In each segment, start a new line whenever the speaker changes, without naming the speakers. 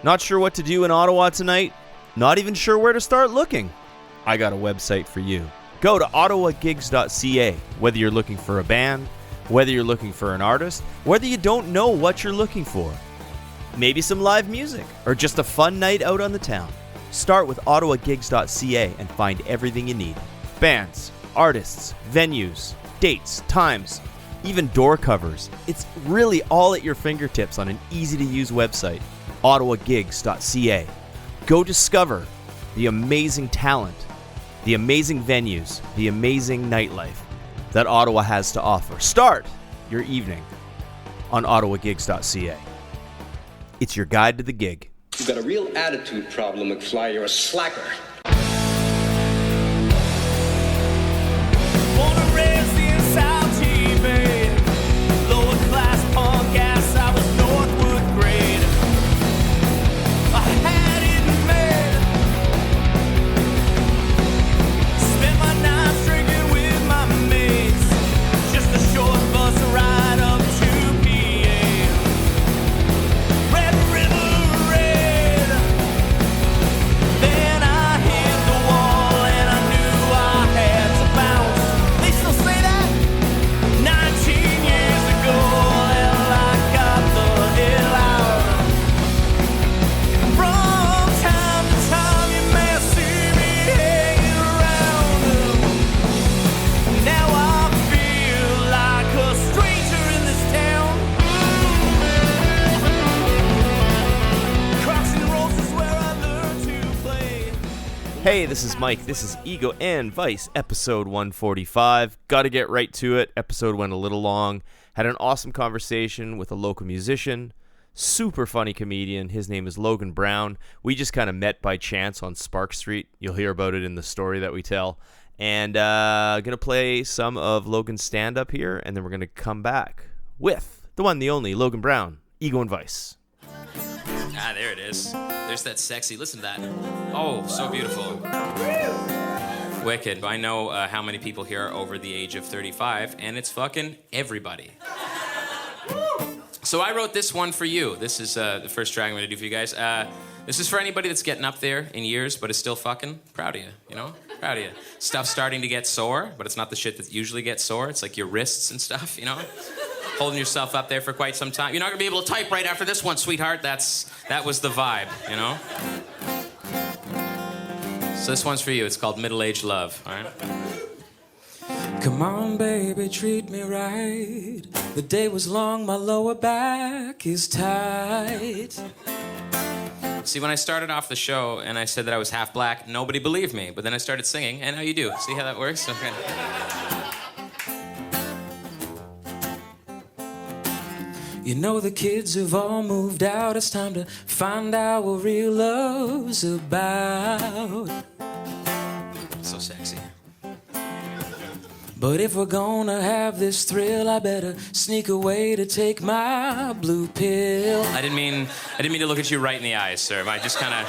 Not sure what to do in Ottawa tonight? Not even sure where to start looking? I got a website for you. Go to Ottawagigs.ca, whether you're looking for a band, whether you're looking for an artist, whether you don't know what you're looking for. Maybe some live music, or just a fun night out on the town. Start with Ottawagigs.ca and find everything you need. Bands, artists, venues, dates, times, even door covers. It's really all at your fingertips on an easy-to-use website. Ottawagigs.ca. Go discover the amazing talent, the amazing venues, the amazing nightlife that Ottawa has to offer. Start your evening on Ottawagigs.ca. It's your guide to the gig.
You've got a real attitude problem, McFly. You're a slacker.
Born and raised in South G-Bay, lower class punk ass, I was Northwood grade. I had it made. Spent my nights drinking with my mates. Just a short bus ride up to PA. Red River Red. Then I hit the wall and I knew I had to bounce. They still say that 19 years ago. Well, I got the hell out. From time to time you may see me hanging around. Now I feel like a stranger in this town. Crocs and rolls is where I learned to play.
Hey, this is Mike. This is Ego and Vice, episode 145. Got to get right to it. Episode went a little long. Had an awesome conversation with a local musician, super funny comedian. His name is Logan Brown. We just kind of met by chance on Spark Street. You'll hear about it in the story that we tell. And going to play some of Logan's stand-up here, and then we're going to come back with the one, the only, Logan Brown, Ego and Vice.
Ah, there it is. There's that sexy. Listen to that. Oh, so beautiful. Wicked. I know how many people here are over the age of 35, and it's fucking everybody. So I wrote this one for you. This is the first track I'm going to do for you guys. This is for anybody that's getting up there in years, but is still fucking proud of you, you know? Proud of you. Stuff's starting to get sore, but it's not the shit that usually gets sore. It's like your wrists and stuff, you know? Holding yourself up there for quite some time. You're not going to be able to type right after this one, sweetheart. That was the vibe, you know? So this one's for you. It's called Middle-Aged Love, all right? Come on, baby, treat me right. The day was long, my lower back is tight. See, when I started off the show and I said that I was half black, nobody believed me. But then I started singing, and now you do. See how that works? Okay. You know the kids have all moved out. It's time to find out what real love's about. So sexy. But if we're gonna have this thrill, I better sneak away to take my blue pill. I didn't mean to look at you right in the eyes, sir. I just kind of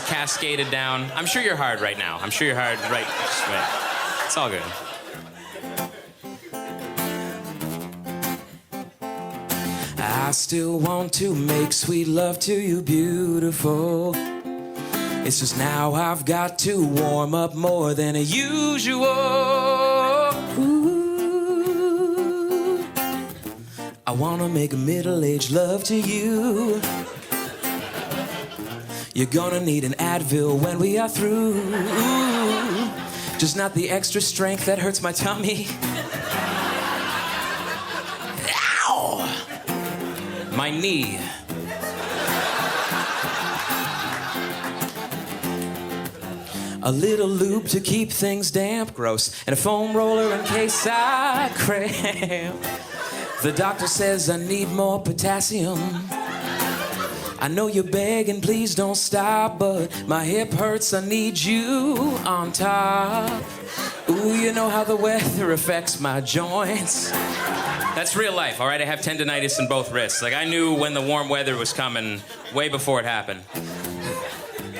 cascaded down. I'm sure you're hard right now. I'm sure you're hard right. It's all good. I still want to make sweet love to you, beautiful. It's just now I've got to warm up more than usual. Ooh. I wanna make a middle-aged love to you. You're gonna need an Advil when we are through. Just not the extra strength that hurts my tummy. Ow! My knee. A little lube to keep things damp, gross, and a foam roller in case I cramp. The doctor says I need more potassium. I know you're begging, please don't stop, but my hip hurts, I need you on top. Ooh, you know how the weather affects my joints. That's real life, all right? I have tendinitis in both wrists. Like, I knew when the warm weather was coming way before it happened.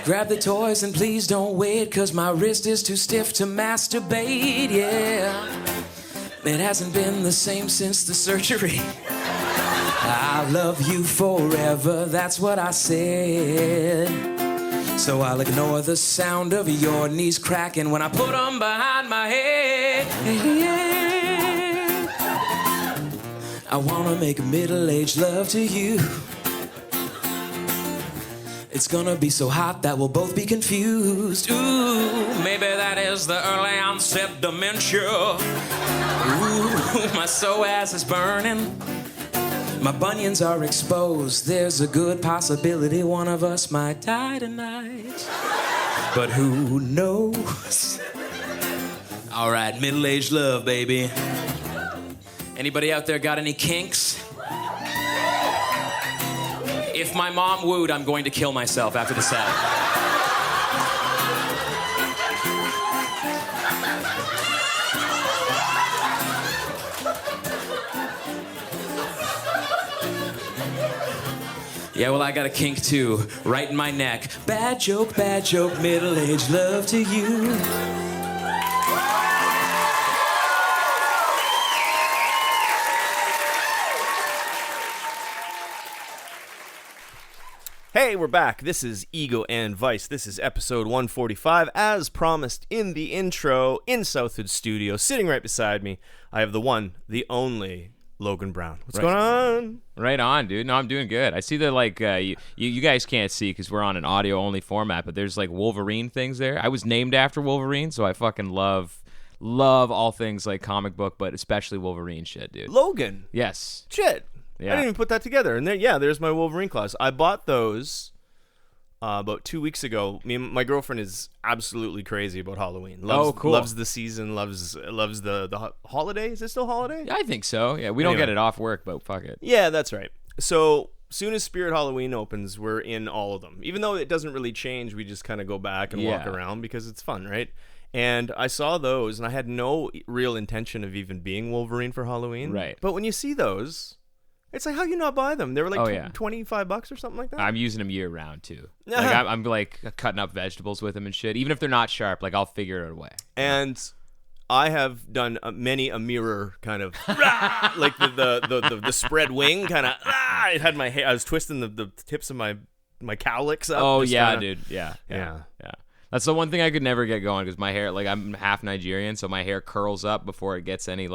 Grab the toys and please don't wait, 'cause my wrist is too stiff to masturbate, yeah. It hasn't been the same since the surgery. I I love you forever, that's what I said. So I'll ignore the sound of your knees cracking when I put them behind my head. I wanna make middle-aged love to you. It's gonna be so hot that we'll both be confused. Ooh, maybe that is the early onset dementia. Ooh, my psoas is burning. My bunions are exposed. There's a good possibility one of us might die tonight. But who knows? All right, middle-aged love, baby. Anybody out there got any kinks? If my mom wooed, I'm going to kill myself after the set. Yeah, well, I got a kink too, right in my neck. Bad joke, middle-aged love to you.
Hey, we're back. This is Ego and Vice. This is episode 145. As promised in the intro, in Southwood Studio, sitting right beside me, I have the one, the only Logan Brown. What's going on?
Right on, dude. No, I'm doing good. I see that, like, you guys can't see because we're on an audio-only format, but there's, like, Wolverine things there. I was named after Wolverine, so I fucking love all things, like, comic book, but especially Wolverine shit, dude.
Logan.
Yes.
Shit.
Yeah.
I didn't even put that together. And there's my Wolverine claws. I bought those about 2 weeks ago. My girlfriend is absolutely crazy about Halloween.
Cool.
Loves the season. Loves the holiday. Is it still holiday?
I think so. Yeah, we don't get it off work, but fuck it.
Yeah, that's right. So soon as Spirit Halloween opens, we're in all of them. Even though it doesn't really change, we just kind of go back and walk around because it's fun, right? And I saw those, and I had no real intention of even being Wolverine for Halloween.
Right.
But when you see those, it's like, how do you not buy them? They were like $25 or something like that.
I'm using them year round too. Like I'm like cutting up vegetables with them and shit. Even if they're not sharp, like I'll figure it a way.
And I have done many a mirror kind of like the spread wing kind of. It had my hair. I was twisting the tips of my cowlicks up.
Oh yeah,
kinda,
dude. Yeah. That's the one thing I could never get going because my hair, like I'm half Nigerian, so my hair curls up before it gets any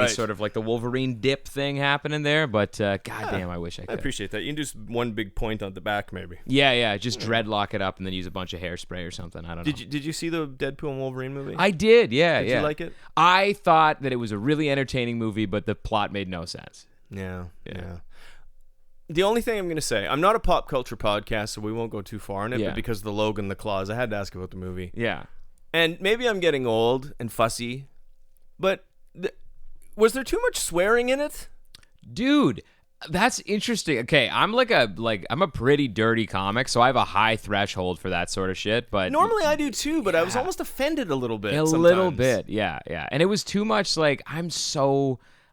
sort of like the Wolverine dip thing happening there. But goddamn, I wish I could.
I appreciate that. You can do one big point on the back, maybe.
Yeah. Just dreadlock it up and then use a bunch of hairspray or something. I don't know.
Did you see the Deadpool and Wolverine movie?
I did. Yeah.
Did you like it?
I thought that it was a really entertaining movie, but the plot made no sense.
Yeah. The only thing I'm going to say, I'm not a pop culture podcast, so we won't go too far in it, but because of the Logan, the claws, I had to ask about the movie.
Yeah.
And maybe I'm getting old and fussy, but was there too much swearing in it?
Dude, that's interesting. Okay, I'm a pretty dirty comic, so I have a high threshold for that sort of shit, but
normally I do too, but I was almost offended a little bit.
Little bit. Yeah. And it was too much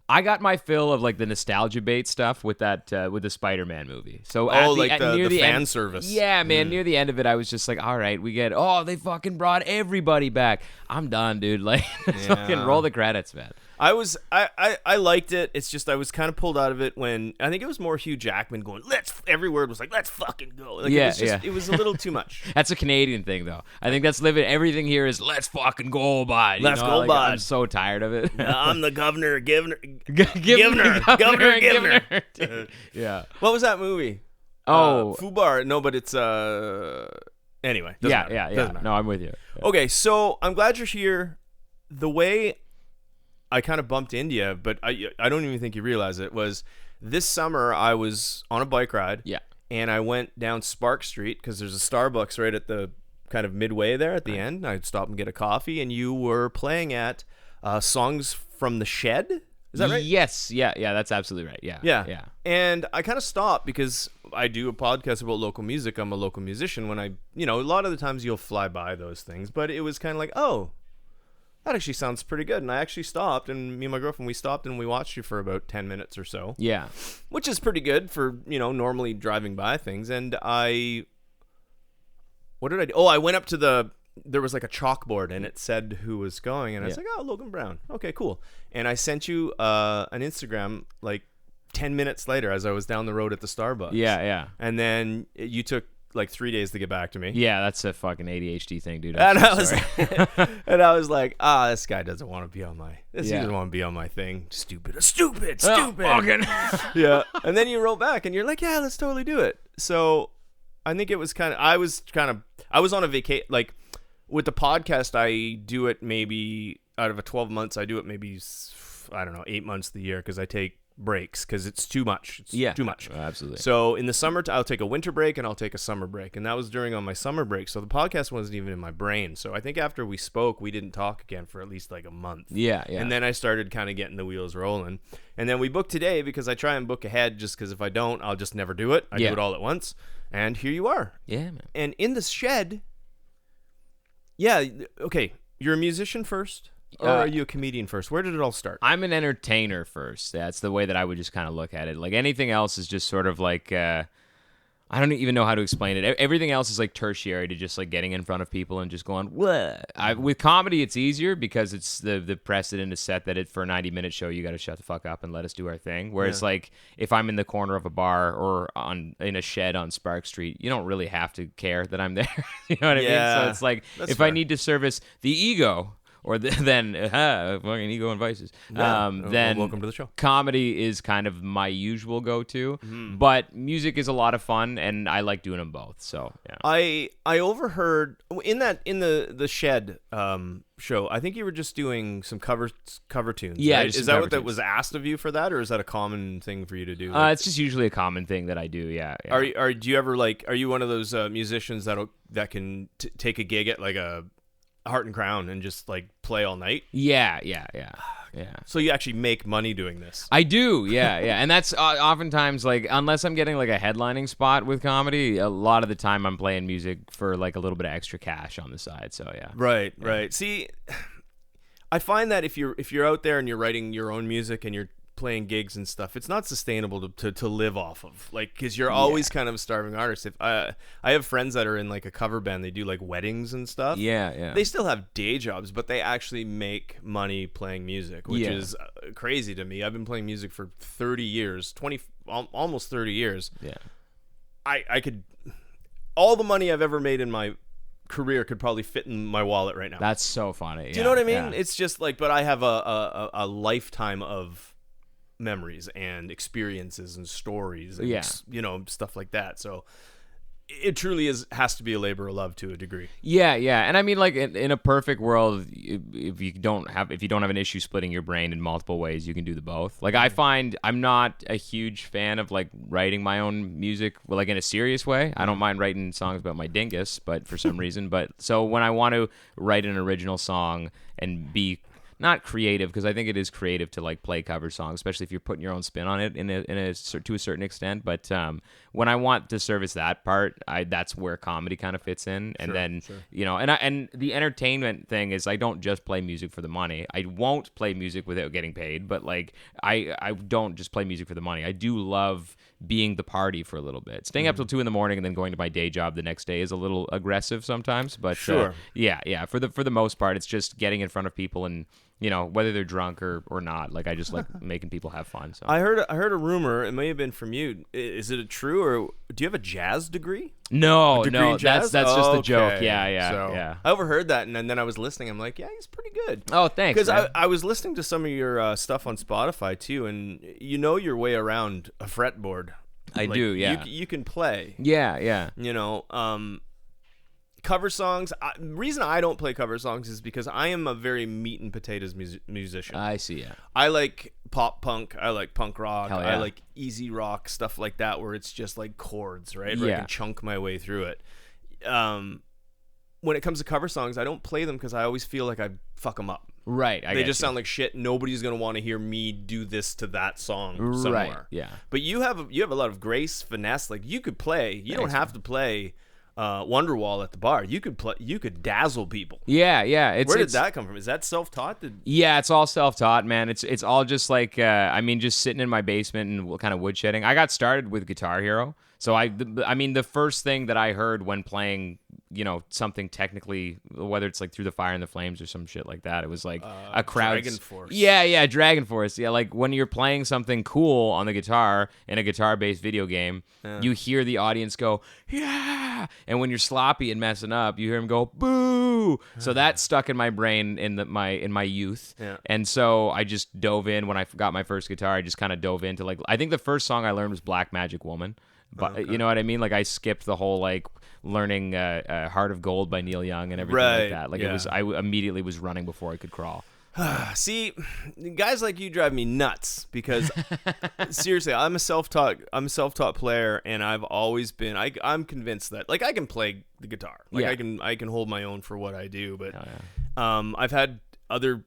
I got my fill of like the nostalgia bait stuff with the Spider-Man movie. So
near the fan
end,
service.
Yeah, man. Near the end of it, I was just like, all right, they fucking brought everybody back. I'm done, dude. Like, fucking roll the credits, man.
I liked it. It's just I was kind of pulled out of it when I think it was more Hugh Jackman going, every word was like, let's fucking go. Like, it was a little too much.
That's a Canadian thing, though. I think that's everything here is let's fucking go, bud.
Let's go, bud.
I'm so tired of it.
I'm the governor, governor.
Yeah.
What was that movie? Fubar. No, but it's anyway.
Yeah. No, I'm with you. Yeah.
Okay, so I'm glad you're here. The way I kind of bumped into you, but I don't even think you realize it, was this summer I was on a bike ride.
Yeah.
And I went down Spark Street because there's a Starbucks right at the kind of midway there at the end. I'd stop and get a coffee, and you were playing at Songs from the Shed. Is that right?
Yes. Yeah, that's absolutely right. Yeah.
And I kind of stopped because I do a podcast about local music. I'm a local musician. When a lot of the times you'll fly by those things, but it was kind of like, oh, that actually sounds pretty good. And I actually stopped, and me and my girlfriend, we stopped and we watched you for about 10 minutes or so.
Yeah.
Which is pretty good for, normally driving by things. And what did I do? Oh, I went up to there was like a chalkboard and it said who was going. And I was like, oh, Logan Brown. Okay, cool. And I sent you an Instagram like 10 minutes later as I was down the road at the Starbucks.
Yeah.
And then you took like 3 days to get back to me.
Yeah, that's a fucking ADHD thing, dude.
And
I'm so sorry.
and I was like, this guy doesn't want to be on my. He doesn't want to be on my thing. Stupid.
Fucking.
Yeah. And then you wrote back, and you're like, yeah, let's totally do it. So, I think it was I was on a vacation. Like with the podcast, I do it maybe out of a 12 months. I do it maybe 8 months of the year because I take breaks because it's too much. It's too much.
Absolutely.
So in the summer, I'll take a winter break and I'll take a summer break. And that was during on my summer break. So the podcast wasn't even in my brain. So I think after we spoke, we didn't talk again for at least like a month.
Yeah.
And then I started kind of getting the wheels rolling. And then we booked today because I try and book ahead just because if I don't, I'll just never do it. I do it all at once. And here you are.
Yeah, man.
And in the shed, okay, you're a musician first? Or are you a comedian first? Where did it all start?
I'm an entertainer first. That's the way that I would just kind of look at it. Like anything else is just sort of like, I don't even know how to explain it. Everything else is like tertiary to just like getting in front of people and just going, what? With comedy, it's easier because it's the precedent is set that for a 90-minute show, you got to shut the fuck up and let us do our thing. Whereas like if I'm in the corner of a bar or in a shed on Spark Street, you don't really have to care that I'm there. You know what I mean? So it's like if I need to service the ego, or then fucking ego and vices. Then
welcome to the show.
Comedy is kind of my usual go-to, but music is a lot of fun, and I like doing them both. So yeah.
I overheard in the shed show. I think you were just doing some cover tunes.
Yeah,
right?
just
Is
some
that
cover
what that
tunes.
was asked of you for that, or is that a common thing for you to do?
It's just usually a common thing that I do. Yeah.
Do you ever are you one of those musicians that can take a gig at like a Heart and Crown and just like play all night?
Yeah.
So you actually make money doing this?
I do, yeah. And that's oftentimes like, unless I'm getting like a headlining spot with comedy, a lot of the time I'm playing music for like a little bit of extra cash on the side. So yeah.
Right. See, I find that if you're out there and you're writing your own music and you're playing gigs and stuff, it's not sustainable to live off of, like, because you're always kind of a starving artist. If I have friends that are in like a cover band, they do like weddings and stuff. They still have day jobs, but they actually make money playing music, which is crazy to me. I've been playing music for 30 years, almost 30 years. I could, all the money I've ever made in my career could probably fit in my wallet right now.
That's so funny.
Do you know what I mean? It's just like, but I have a lifetime of memories and experiences and stories and stuff like that. So it truly has to be a labor of love to a degree.
Yeah. And I mean, like in a perfect world, if you don't have an issue splitting your brain in multiple ways, you can do the both. Like I find I'm not a huge fan of like writing my own music, like in a serious way. I don't mind writing songs about my dingus, but for some reason, so when I want to write an original song and be not creative, because I think it is creative to like play cover songs, especially if you're putting your own spin on it to a certain extent. But when I want to service that part, that's where comedy kind of fits in. And and the entertainment thing is I don't just play music for the money. I won't play music without getting paid, but like I don't just play music for the money. I do love being the party for a little bit. Staying up till 2 a.m. and then going to my day job the next day is a little aggressive sometimes, but for the most part, it's just getting in front of people and whether they're drunk or not. Like I just like making people have fun. So
I heard a rumor. It may have been from you. Is it true, or do you have a jazz degree?
No,
jazz?
that's just a joke. Yeah.
I overheard that, and then I was listening. I'm like, yeah, he's pretty good.
Oh, thanks.
Because I was listening to some of your stuff on Spotify too, and you know your way around a fretboard.
I do. Yeah.
You can play.
Yeah.
Cover songs. Reason I don't play cover songs is because I am a very meat and potatoes musician.
I see. Yeah.
I like pop punk. I like punk rock.
Hell yeah.
I like easy rock, stuff like that, where it's just like chords, right? Where I can chunk my way through it. When it comes to cover songs, I don't play them because I always feel like I fuck them up.
Right.
They just sound like shit. Nobody's gonna want to hear me do this to that song somewhere.
Right. Yeah.
But you have a lot of grace, finesse. Like you could play. You don't have to play Wonderwall at the bar. You could dazzle people.
Yeah.
Where did that come from? Is that self-taught?
Yeah, it's all self-taught, man. It's all just like just sitting in my basement and kind of woodshedding. I got started with Guitar Hero. So the first thing that I heard when playing something technically, whether it's like Through the Fire and the Flames or some shit like that. It was like a crowd.
Dragon Force.
Yeah, Dragon Force. Yeah, like when you're playing something cool on the guitar in a guitar-based video game, you hear the audience go, yeah! And when you're sloppy and messing up, you hear them go, boo! So that stuck in my brain in my youth.
Yeah.
And so I just dove in when I got my first guitar. I just kind of dove into like, I think the first song I learned was Black Magic Woman. But you know what I mean? Like I skipped the whole like learning Heart of Gold by Neil Young and everything like that. Like I immediately was running before I could crawl.
See, guys like you drive me nuts because seriously, I'm a self-taught player, and I've always been. I'm convinced that like I can play the guitar, like I can hold my own for what I do. But I've had other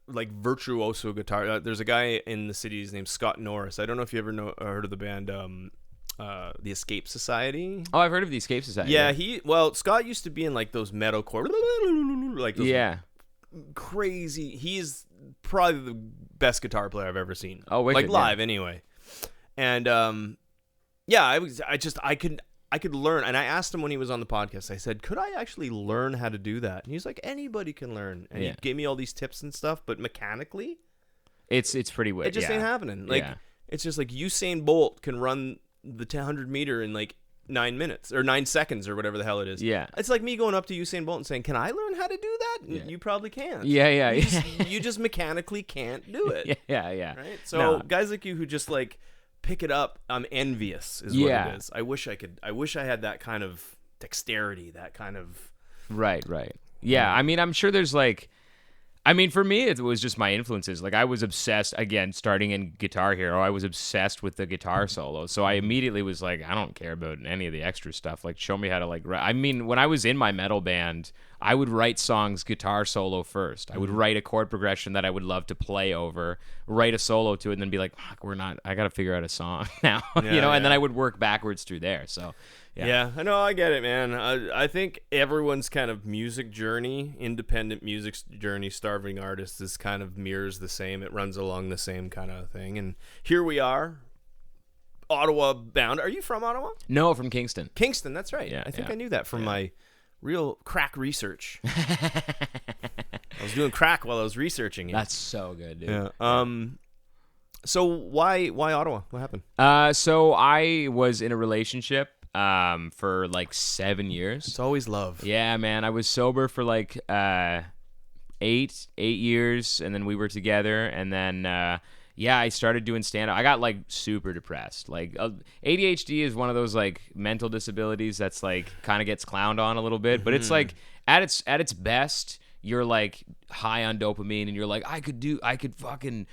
like virtuoso guitar. There's a guy in the city. His name's Scott Norris. I don't know if you ever heard of the band. The Escape Society.
Oh, I've heard of the Escape Society.
Yeah, Scott used to be in like those metalcore, like those crazy. He's probably the best guitar player I've ever seen.
Oh, wicked,
like live anyway. And I could learn. And I asked him when he was on the podcast. I said, could I actually learn how to do that? And he's like, anybody can learn. And he gave me all these tips and stuff, but mechanically,
it's pretty weird.
It just ain't happening. Like it's just like Usain Bolt can run the 100 meter in like 9 minutes or 9 seconds or whatever the hell it is.
Yeah.
It's like me going up to Usain Bolt and saying, can I learn how to do that? And you probably can't.
Yeah.
You just mechanically can't do it.
Yeah.
Right? So guys like you who just like pick it up, I'm envious is what it is. I wish I had that kind of dexterity, that kind of.
Right. Yeah. I mean, I'm sure there's like, for me, it was just my influences. Like, I was obsessed, again, starting in Guitar Hero, I was obsessed with the guitar solo. So I immediately was like, I don't care about any of the extra stuff. Like, show me how to, like, when I was in my metal band, I would write songs guitar solo first. I would write a chord progression that I would love to play over, write a solo to it, and then be like, fuck, I got to figure out a song now. And then I would work backwards through there. So,
yeah, I know, I get it, man. I think everyone's kind of music journey, independent music journey, starving artists, is kind of mirrors the same. It runs along the same kind of thing. And here we are, Ottawa bound. Are you from Ottawa?
No, from Kingston.
Kingston, that's right. Yeah, I think I knew that from my real crack research. I was doing crack while I was researching it.
That's so good, dude.
Yeah. So why Ottawa? What happened?
So I was in a relationship for like 7 years.
It's always love.
Yeah, man. I was sober for like 8 years, and then we were together, and then I started doing stand-up. I got like super depressed. Like ADHD is one of those like mental disabilities that's like kind of gets clowned on a little bit, but it's like at its best, you're like high on dopamine, and you're like, I could fucking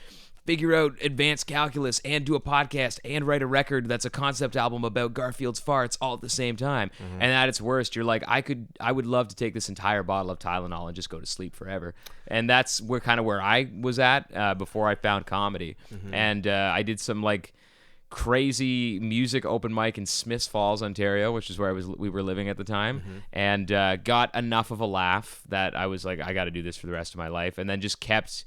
figure out advanced calculus and do a podcast and write a record that's a concept album about Garfield's farts all at the same time. And at its worst, you're like, I would love to take this entire bottle of Tylenol and just go to sleep forever. And that's where I was at before I found comedy. And I did some like crazy music open mic in Smiths Falls, Ontario, which is where we were living at the time, and got enough of a laugh that I was like, I got to do this for the rest of my life. And then just kept,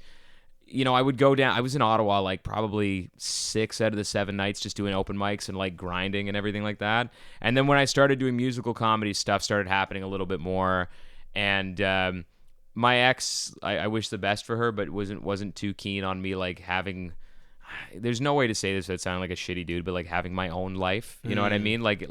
I would go down. I was in Ottawa like probably 6 out of the 7 nights just doing open mics and like grinding and everything like that. And then when I started doing musical comedy, stuff started happening a little bit more. And my ex, I wish the best for her, but wasn't too keen on me like having. There's no way to say this without sounding like a shitty dude, but like having my own life, you know what I mean? Like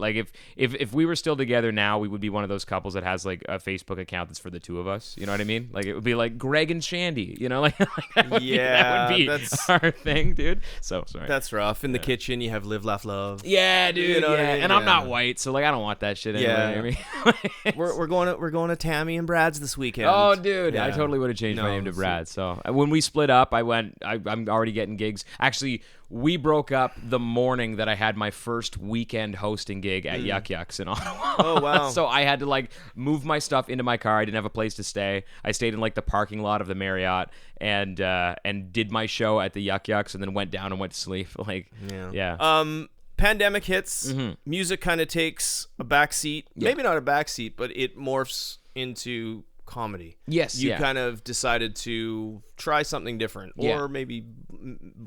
if we were still together now, we would be one of those couples that has like a Facebook account that's for the two of us. You know what I mean? Like it would be like Greg and Shandy, like that would be that's our thing, dude. So sorry.
That's rough. In the kitchen, you have live, laugh, love.
Yeah, dude.
You know what I mean?
And I'm not white, so like I don't want that shit anyway.
Yeah. we're going to Tammy and Brad's this weekend.
Oh, dude, I totally would have changed my name to Brad. So when we split up, I'm already getting gigs. Actually, we broke up the morning that I had my first weekend hosting gig at Yuk Yuks in Ottawa.
Oh, wow.
So I had to like move my stuff into my car. I didn't have a place to stay. I stayed in like the parking lot of the Marriott and did my show at the Yuk Yuks and then went down and went to sleep. Like, yeah.
Pandemic hits. Music kind of takes a backseat. Yeah. Maybe not a backseat, but it morphs into comedy.
Yes,
you kind of decided to try something different, or maybe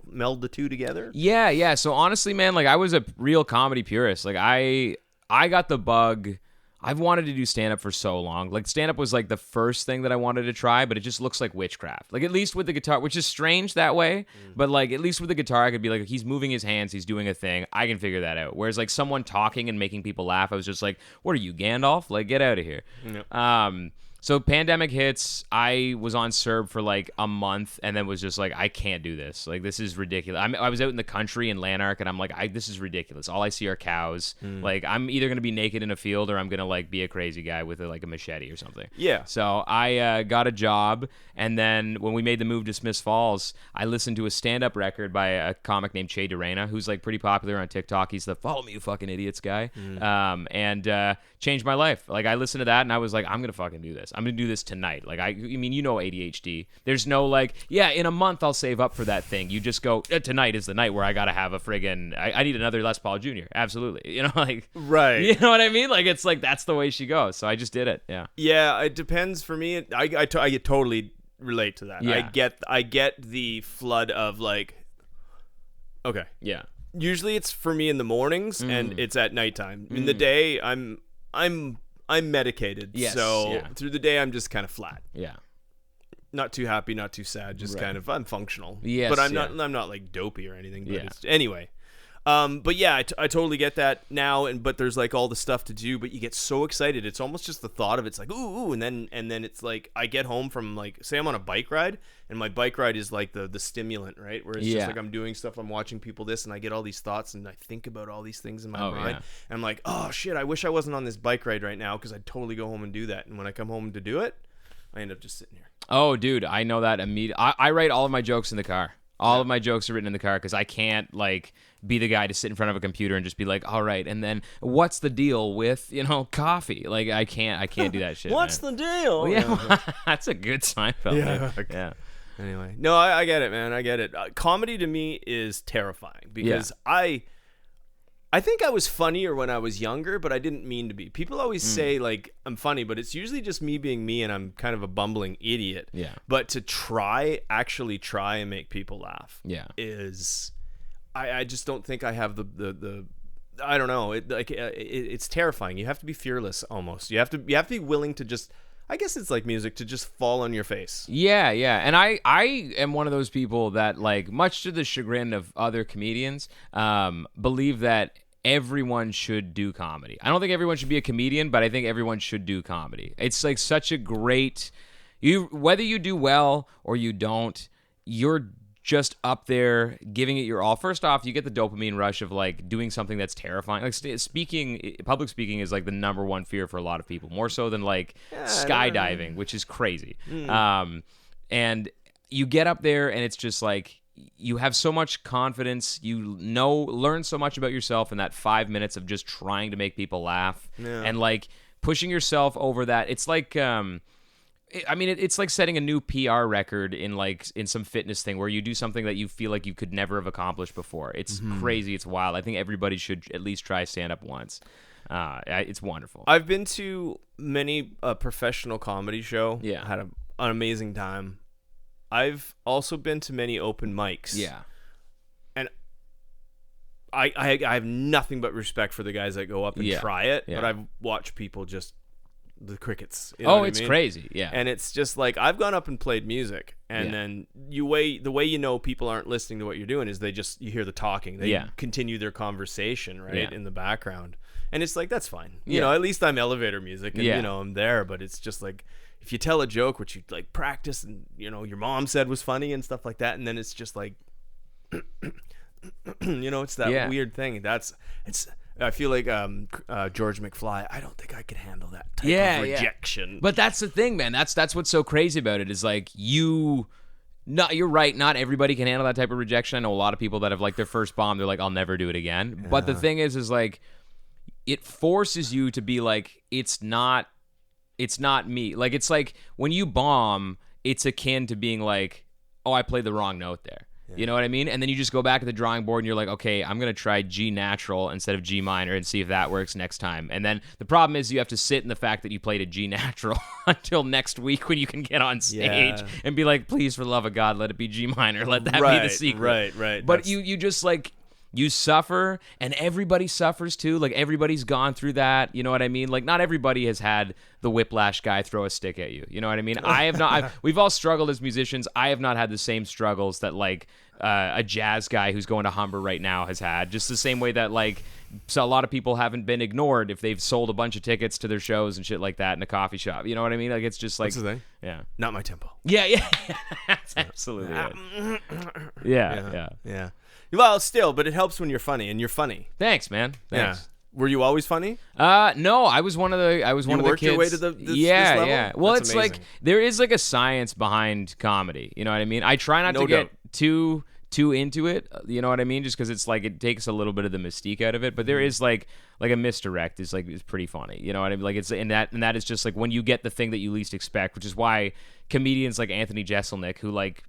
meld the two together. Yeah.
So honestly, man, like I was a real comedy purist. Like I got the bug I've wanted to do stand-up for so long. Like, stand-up was, like, the first thing that I wanted to try, but it just looks like witchcraft. Like, at least with the guitar, which is strange that way, but, like, at least with the guitar, I could be like, he's moving his hands, he's doing a thing, I can figure that out. Whereas, like, someone talking and making people laugh, I was just like, what are you, Gandalf? Like, get out of here. Yep. So pandemic hits, I was on CERB for like a month and then was just like, I can't do this. Like, this is ridiculous. I was out in the country in Lanark and I'm like, this is ridiculous. All I see are cows. Like, I'm either going to be naked in a field or I'm going to like be a crazy guy with like a machete or something.
Yeah.
So I got a job, and then when we made the move to Smiths Falls, I listened to a stand-up record by a comic named Che Durena, who's like pretty popular on TikTok. He's the follow me, you fucking idiots guy. And changed my life. Like, I listened to that and I was like, I'm going to fucking do this. I'm going to do this tonight. Like, I mean, you know ADHD. There's no like, yeah, in a month I'll save up for that thing. You just go, tonight is the night where I got to have a friggin', I need another Les Paul Jr. Absolutely. You know, like,
right.
You know what I mean? Like, it's like, that's the way she goes. So I just did it. Yeah.
Yeah, it depends for me. I totally relate to that.
Yeah.
I get the flood of like, okay.
Yeah.
Usually it's for me in the mornings and it's at nighttime. In the day, I'm medicated.
Yes,
so
yeah.
through the day I'm just kind of flat.
Yeah.
Not too happy, not too sad, just kind of I'm functional.
Yes,
but I'm
yeah.
not like dopey or anything, but
Yeah.
it's anyway. But yeah, I totally get that now, but there's like all the stuff to do, but you get so excited. It's almost just the thought of it's like ooh, and then it's like I get home from like, say I'm on a bike ride, and my bike ride is like the stimulant, right? Where it's just like I'm doing stuff, I'm watching people this, and I get all these thoughts, and I think about all these things in my mind,
yeah.
and I'm like, oh shit, I wish I wasn't on this bike ride right now because I'd totally go home and do that. And when I come home to do it, I end up just sitting here.
Oh, dude, I know that immediately. I write all of my jokes in the car. All of my jokes are written in the car because I can't like be the guy to sit in front of a computer and just be like, all right, and then what's the deal with, coffee? Like, I can't do that shit.
What's
man.
the deal?
Yeah, that's a good Seinfeld.
Yeah.
Man. Yeah.
Anyway, no, I get it, man. I get it. Comedy to me is terrifying because I think I was funnier when I was younger, but I didn't mean to be. People always say, like, I'm funny, but it's usually just me being me and I'm kind of a bumbling idiot.
Yeah.
But to actually try and make people laugh is... I just don't think I have the I don't know. It's terrifying. You have to be fearless almost. You have to be willing to just... I guess it's like music, to just fall on your face.
Yeah, yeah. And I am one of those people that, like, much to the chagrin of other comedians, believe that everyone should do comedy. I don't think everyone should be a comedian, but I think everyone should do comedy. It's like such a great... whether you do well or you don't, you're just up there giving it your all. First off, you get the dopamine rush of like doing something that's terrifying. Like public speaking is like the number one fear for a lot of people, more so than like skydiving, which is crazy. And you get up there and it's just like you have so much confidence, learn so much about yourself in that 5 minutes of just trying to make people laugh and like pushing yourself over that. It's like it's like setting a new PR record in some fitness thing where you do something that you feel like you could never have accomplished before. It's crazy. It's wild. I think everybody should at least try stand-up once. It's wonderful.
I've been to many professional comedy show.
Yeah.
Had an amazing time. I've also been to many open mics.
Yeah.
And I have nothing but respect for the guys that go up and try it, but I've watched people just the crickets. You know what I
it's
mean?
crazy. Yeah.
And it's just like I've gone up and played music, and then the way you know people aren't listening to what you're doing is you hear the talking. They continue their conversation in the background, and it's like that's fine. You know, at least I'm elevator music, and I'm there. But it's just like if you tell a joke which you like practice, and your mom said was funny and stuff like that, and then it's just like it's that weird thing. I feel like George McFly. I don't think I could handle that type of rejection.
But that's the thing, man. That's what's so crazy about it is like you're right. Not everybody can handle that type of rejection. I know a lot of people that have like their first bomb. They're like, I'll never do it again. Yeah. But the thing is like it forces you to be like, it's not me. Like it's like when you bomb, it's akin to being like, oh, I played the wrong note there. You know what I mean? And then you just go back to the drawing board and you're like, okay, I'm going to try G natural instead of G minor and see if that works next time. And then the problem is you have to sit in the fact that you played a G natural until next week when you can get on stage and be like, please, for the love of God, let it be G minor. Let that be the secret.
Right.
But you just like, you suffer, and everybody suffers too. Like, everybody's gone through that. You know what I mean? Like, not everybody has had the whiplash guy throw a stick at you. You know what I mean? I have not. We've all struggled as musicians. I have not had the same struggles that, like, a jazz guy who's going to Humber right now has had. Just the same way that, like, so a lot of people haven't been ignored if they've sold a bunch of tickets to their shows and shit like that in a coffee shop. You know what I mean? Like, it's just like...
What's the thing?
Yeah.
Not my tempo.
Yeah. That's absolutely it. Yeah.
Well, still, but it helps when you're funny, and you're funny.
Thanks, man. Thanks.
Yeah. Were you always funny?
No, I was one of the kids.
You worked your way to this level?
Yeah. Well,
That's
it's
amazing.
like there is like a science behind comedy. You know what I mean? I try not to get too into it. You know what I mean? Just because it's like it takes a little bit of the mystique out of it. But there is like a misdirect is pretty funny. You know what I mean? Like it's and that is just like when you get the thing that you least expect, which is why comedians like Anthony Jeselnik, who like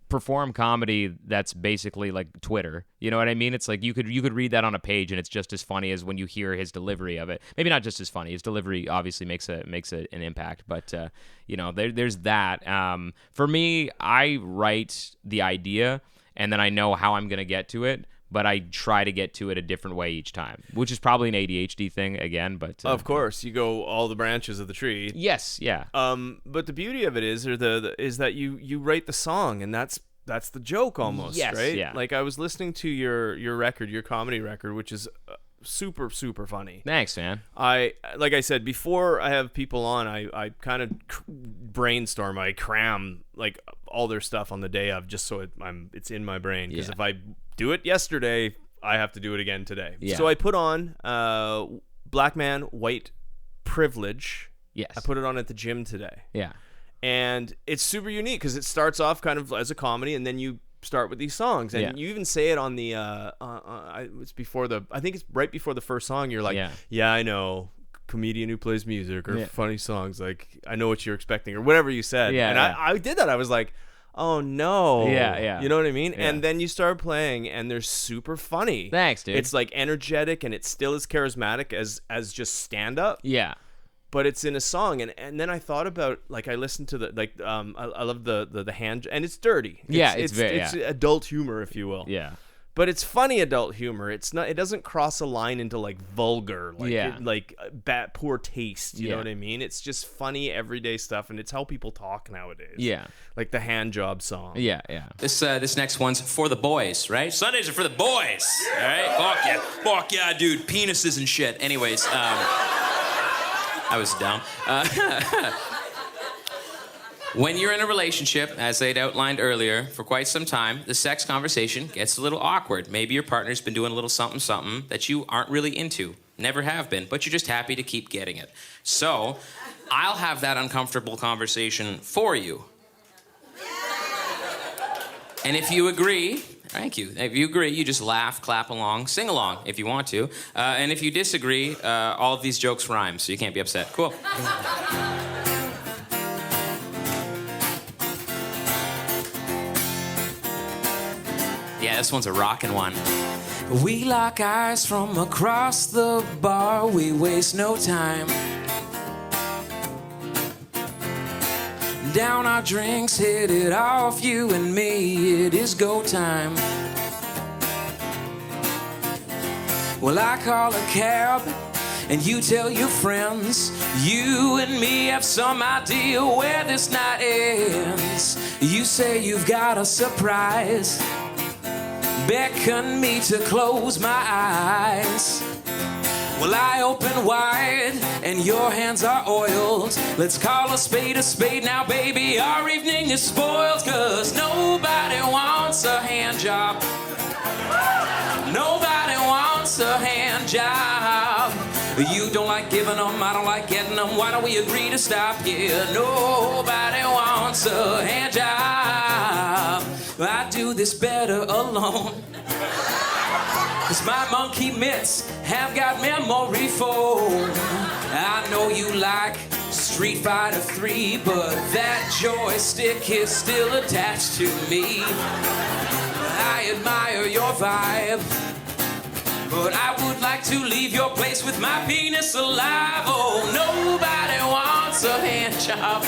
perform comedy that's basically like Twitter. You know what I mean? It's like you could read that on a page and it's just as funny as when you hear his delivery of it. Maybe not just as funny. His delivery obviously makes an impact, but you know, there's that. For me, I write the idea and then I know how I'm going to get to it, but I try to get to it a different way each time, which is probably an ADHD thing again, but
of course, you go all the branches of the tree.
Yes, yeah.
But the beauty of it is is that you write the song, and that's the joke almost,
yes,
right?
Yeah.
Like I was listening to your record, your comedy record, which is super funny.
Thanks, man.
Like I said before, I have people on. I kind of brainstorm. I cram like all their stuff on the day of, just so it's in my brain. Because if I do it yesterday, I have to do it again today.
Yeah.
So I put on Black Man, White Privilege.
Yes.
I put it on at the gym today.
Yeah.
And it's super unique because it starts off kind of as a comedy, and then you start with these songs, and you even say it on the it's before I think it's right before the first song. You're like, yeah, I know, comedian who plays music or funny songs, like I know what you're expecting or whatever you said. I did that. I was like, oh no.
Yeah.
You know what I mean?
Yeah.
And then you start playing and they're super funny.
Thanks, dude.
It's like energetic and it's still as charismatic as just stand up.
Yeah.
But it's in a song, and then I thought about, like, I listened to I love the hand, and it's dirty. It's adult humor, if you will.
Yeah.
But it's funny adult humor. It's not. It doesn't cross a line into like vulgar, bad, poor taste. You know what I mean? It's just funny everyday stuff, and it's how people talk nowadays.
Yeah.
Like the hand job song.
Yeah.
This next one's for the boys, right? Sundays are for the boys. All right. Fuck yeah, dude. Penises and shit. Anyways. I was dumb. When you're in a relationship, as I'd outlined earlier, for quite some time, the sex conversation gets a little awkward. Maybe your partner's been doing a little something that you aren't really into. Never have been, but you're just happy to keep getting it. So, I'll have that uncomfortable conversation for you. And if you agree... Thank you. If you agree, you just laugh, clap along, sing along if you want to. And if you disagree, all of these jokes rhyme, so you can't be upset. Cool. Yeah, this one's a rockin' one. We lock eyes from across the bar. We waste no time. Down our drinks, hit it off, you and me, it is go time. Well, I call a cab, and you tell your friends, you and me have some idea where this night ends. You say you've got a surprise, beckon me to close my eyes. Well, I open wide, and your hands are oiled. Let's call a spade now, baby. Our evening is spoiled, 'cause nobody wants a hand job. Nobody wants a hand job. You don't like giving them, I don't like getting them. Why don't we agree to stop? Yeah, nobody wants a hand job. I do this better alone. 'Cause my monkey mitts have got memory foam. I know you like Street Fighter 3, but that joystick is still attached to me. I admire your vibe, but I would like to leave your place with my penis alive. Oh, nobody wants a hand job.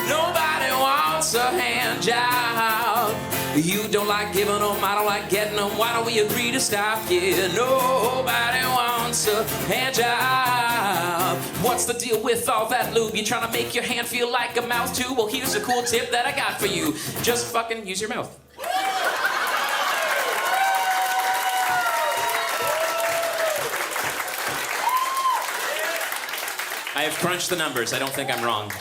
Nobody wants a hand job. You don't like giving them, I don't like getting them. Why don't we agree to stop? Yeah, nobody wants a hand job. What's the deal with all that lube? You trying to make your hand feel like a mouse too? Well, here's a cool tip that I got for you. Just fucking use your mouth. I have crunched the numbers. I don't think I'm wrong.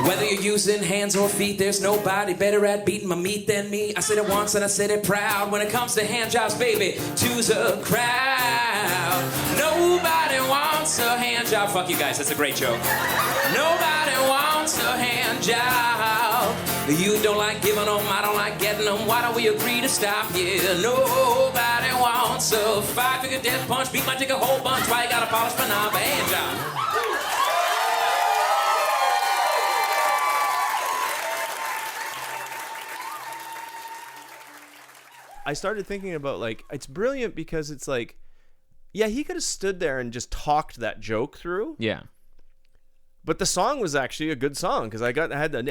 Whether you're using hands or feet, there's nobody better at beating my meat than me. I said it once and I said it proud. When it comes to hand jobs, baby, two's a crowd. Nobody wants a hand job. Fuck you guys, that's a great joke. Nobody wants a hand job. You don't like giving them, I don't like getting them. Why don't we agree to stop? Yeah, nobody wants a 5-figure death punch. Beat my dick a whole bunch. Why you gotta polish my knob? A hand job.
I started thinking about, like, it's brilliant because it's like, yeah, he could have stood there and just talked that joke through.
Yeah.
But the song was actually a good song because it was like an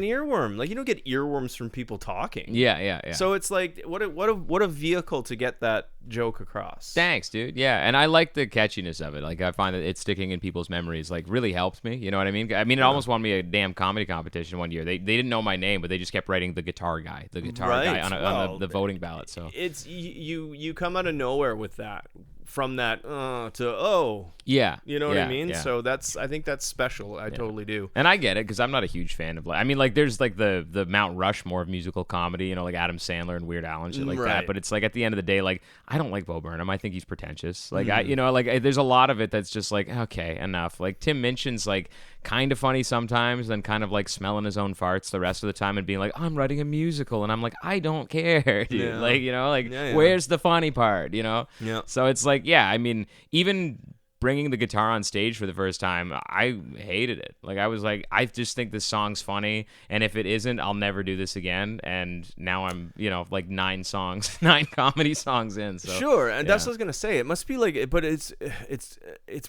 earworm. Like, you don't get earworms from people talking.
Yeah.
So it's like, what a vehicle to get that joke across.
Thanks, dude. Yeah, and I like the catchiness of it. Like, I find that it's sticking in people's memories. Like, really helped me. You know what I mean? It almost won me a damn comedy competition one year. They didn't know my name, but they just kept writing the guitar guy
Right.
on the voting ballot. So
it's you come out of nowhere with that. From that to
yeah,
you know what I mean.
Yeah.
So I think that's special. I totally do.
And I get it because I'm not a huge fan of there's like the Mount Rushmore of musical comedy, you know, like Adam Sandler and Weird Al and shit like that. But it's like at the end of the day, like I don't like Bo Burnham. I think he's pretentious. Like there's a lot of it that's just like okay, enough. Like Tim Minchin's like kind of funny sometimes, then kind of like smelling his own farts the rest of the time and being like, I'm writing a musical, and I'm like, I don't care, dude.
Yeah.
Like where's the funny part, you know?
Yeah.
So it's like, yeah, I mean, even bringing the guitar on stage for the first time, I hated it. Like I was like, I just think this song's funny, and if it isn't, I'll never do this again. And now I'm, like 9 comedy songs in. So,
sure, and that's what I was gonna say. It must be like, but it's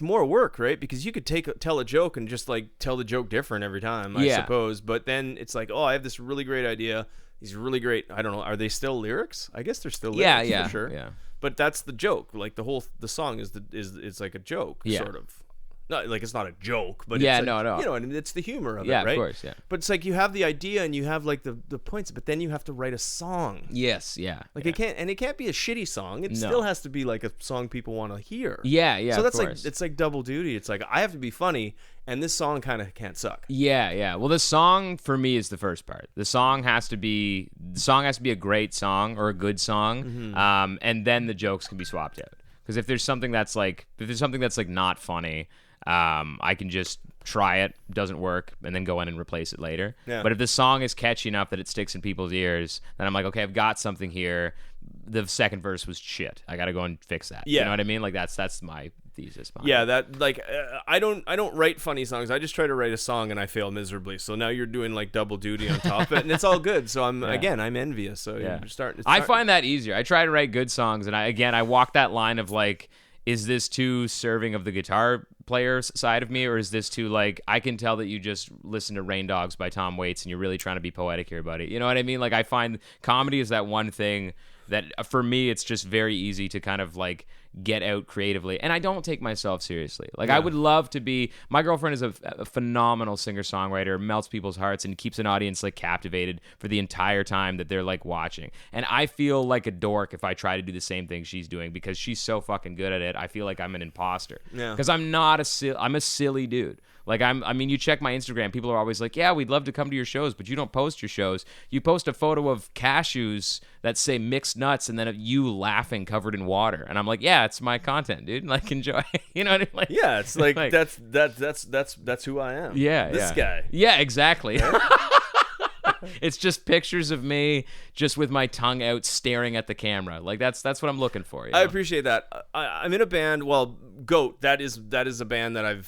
more work, right? Because you could tell a joke and just like tell the joke different every time, I suppose. But then it's like, oh, I have this really great idea. These really great. I don't know. Are they still lyrics? I guess they're still lyrics.
Yeah,
for sure.
Yeah.
But that's the joke. Like the song is like a joke, sort of. Not like it's not a joke, but it's
no.
and it's the humor of it,
Yeah,
right?
of course, yeah.
But it's like you have the idea and you have like the points, but then you have to write a song.
Yes, yeah.
Like it can't be a shitty song. It still has to be like a song people want to hear.
Yeah.
So that's
of course.
like it's like double duty. It's like I have to be funny, and this song kind of can't suck.
Yeah. Well, the song for me is the first part. The song has to be a great song or a good song, and then the jokes can be swapped out. Because if there's something that's like not funny, I can just try it, doesn't work, and then go in and replace it later.
Yeah.
But if the song is catchy enough that it sticks in people's ears, then I'm like, okay, I've got something here. The second verse was shit. I got to go and fix that.
Yeah.
You know what I mean? Like that's my thesis behind
Yeah,
it.
that like I don't write funny songs. I just try to write a song and I fail miserably. So now you're doing like double duty on top of it, and it's all good. So I'm envious. So you're starting.
I find that easier. I try to write good songs, and I walk that line of like, is this too serving of the guitar player's side of me, or is this too like, I can tell that you just listen to Rain Dogs by Tom Waits and you're really trying to be poetic here, buddy. You know what I mean? Like I find comedy is that one thing that for me it's just very easy to kind of like get out creatively, and I don't take myself seriously. Like I would love to be. My girlfriend is a phenomenal singer-songwriter, melts people's hearts, and keeps an audience like captivated for the entire time that they're like watching. And I feel like a dork if I try to do the same thing she's doing because she's so fucking good at it. I feel like I'm an imposter.
Yeah.
Because I'm a silly dude. Like you check my Instagram, people are always like, yeah, we'd love to come to your shows, but you don't post your shows. You post a photo of cashews that say mixed nuts and then you laughing covered in water. And I'm like, yeah, it's my content, dude. Like enjoy. You know what I mean? Like,
yeah, it's like, that's who I am.
Yeah.
This guy.
Yeah, exactly. It's just pictures of me just with my tongue out staring at the camera. Like that's what I'm looking for. You know?
I appreciate that. I'm in a band, Goat, that is a band that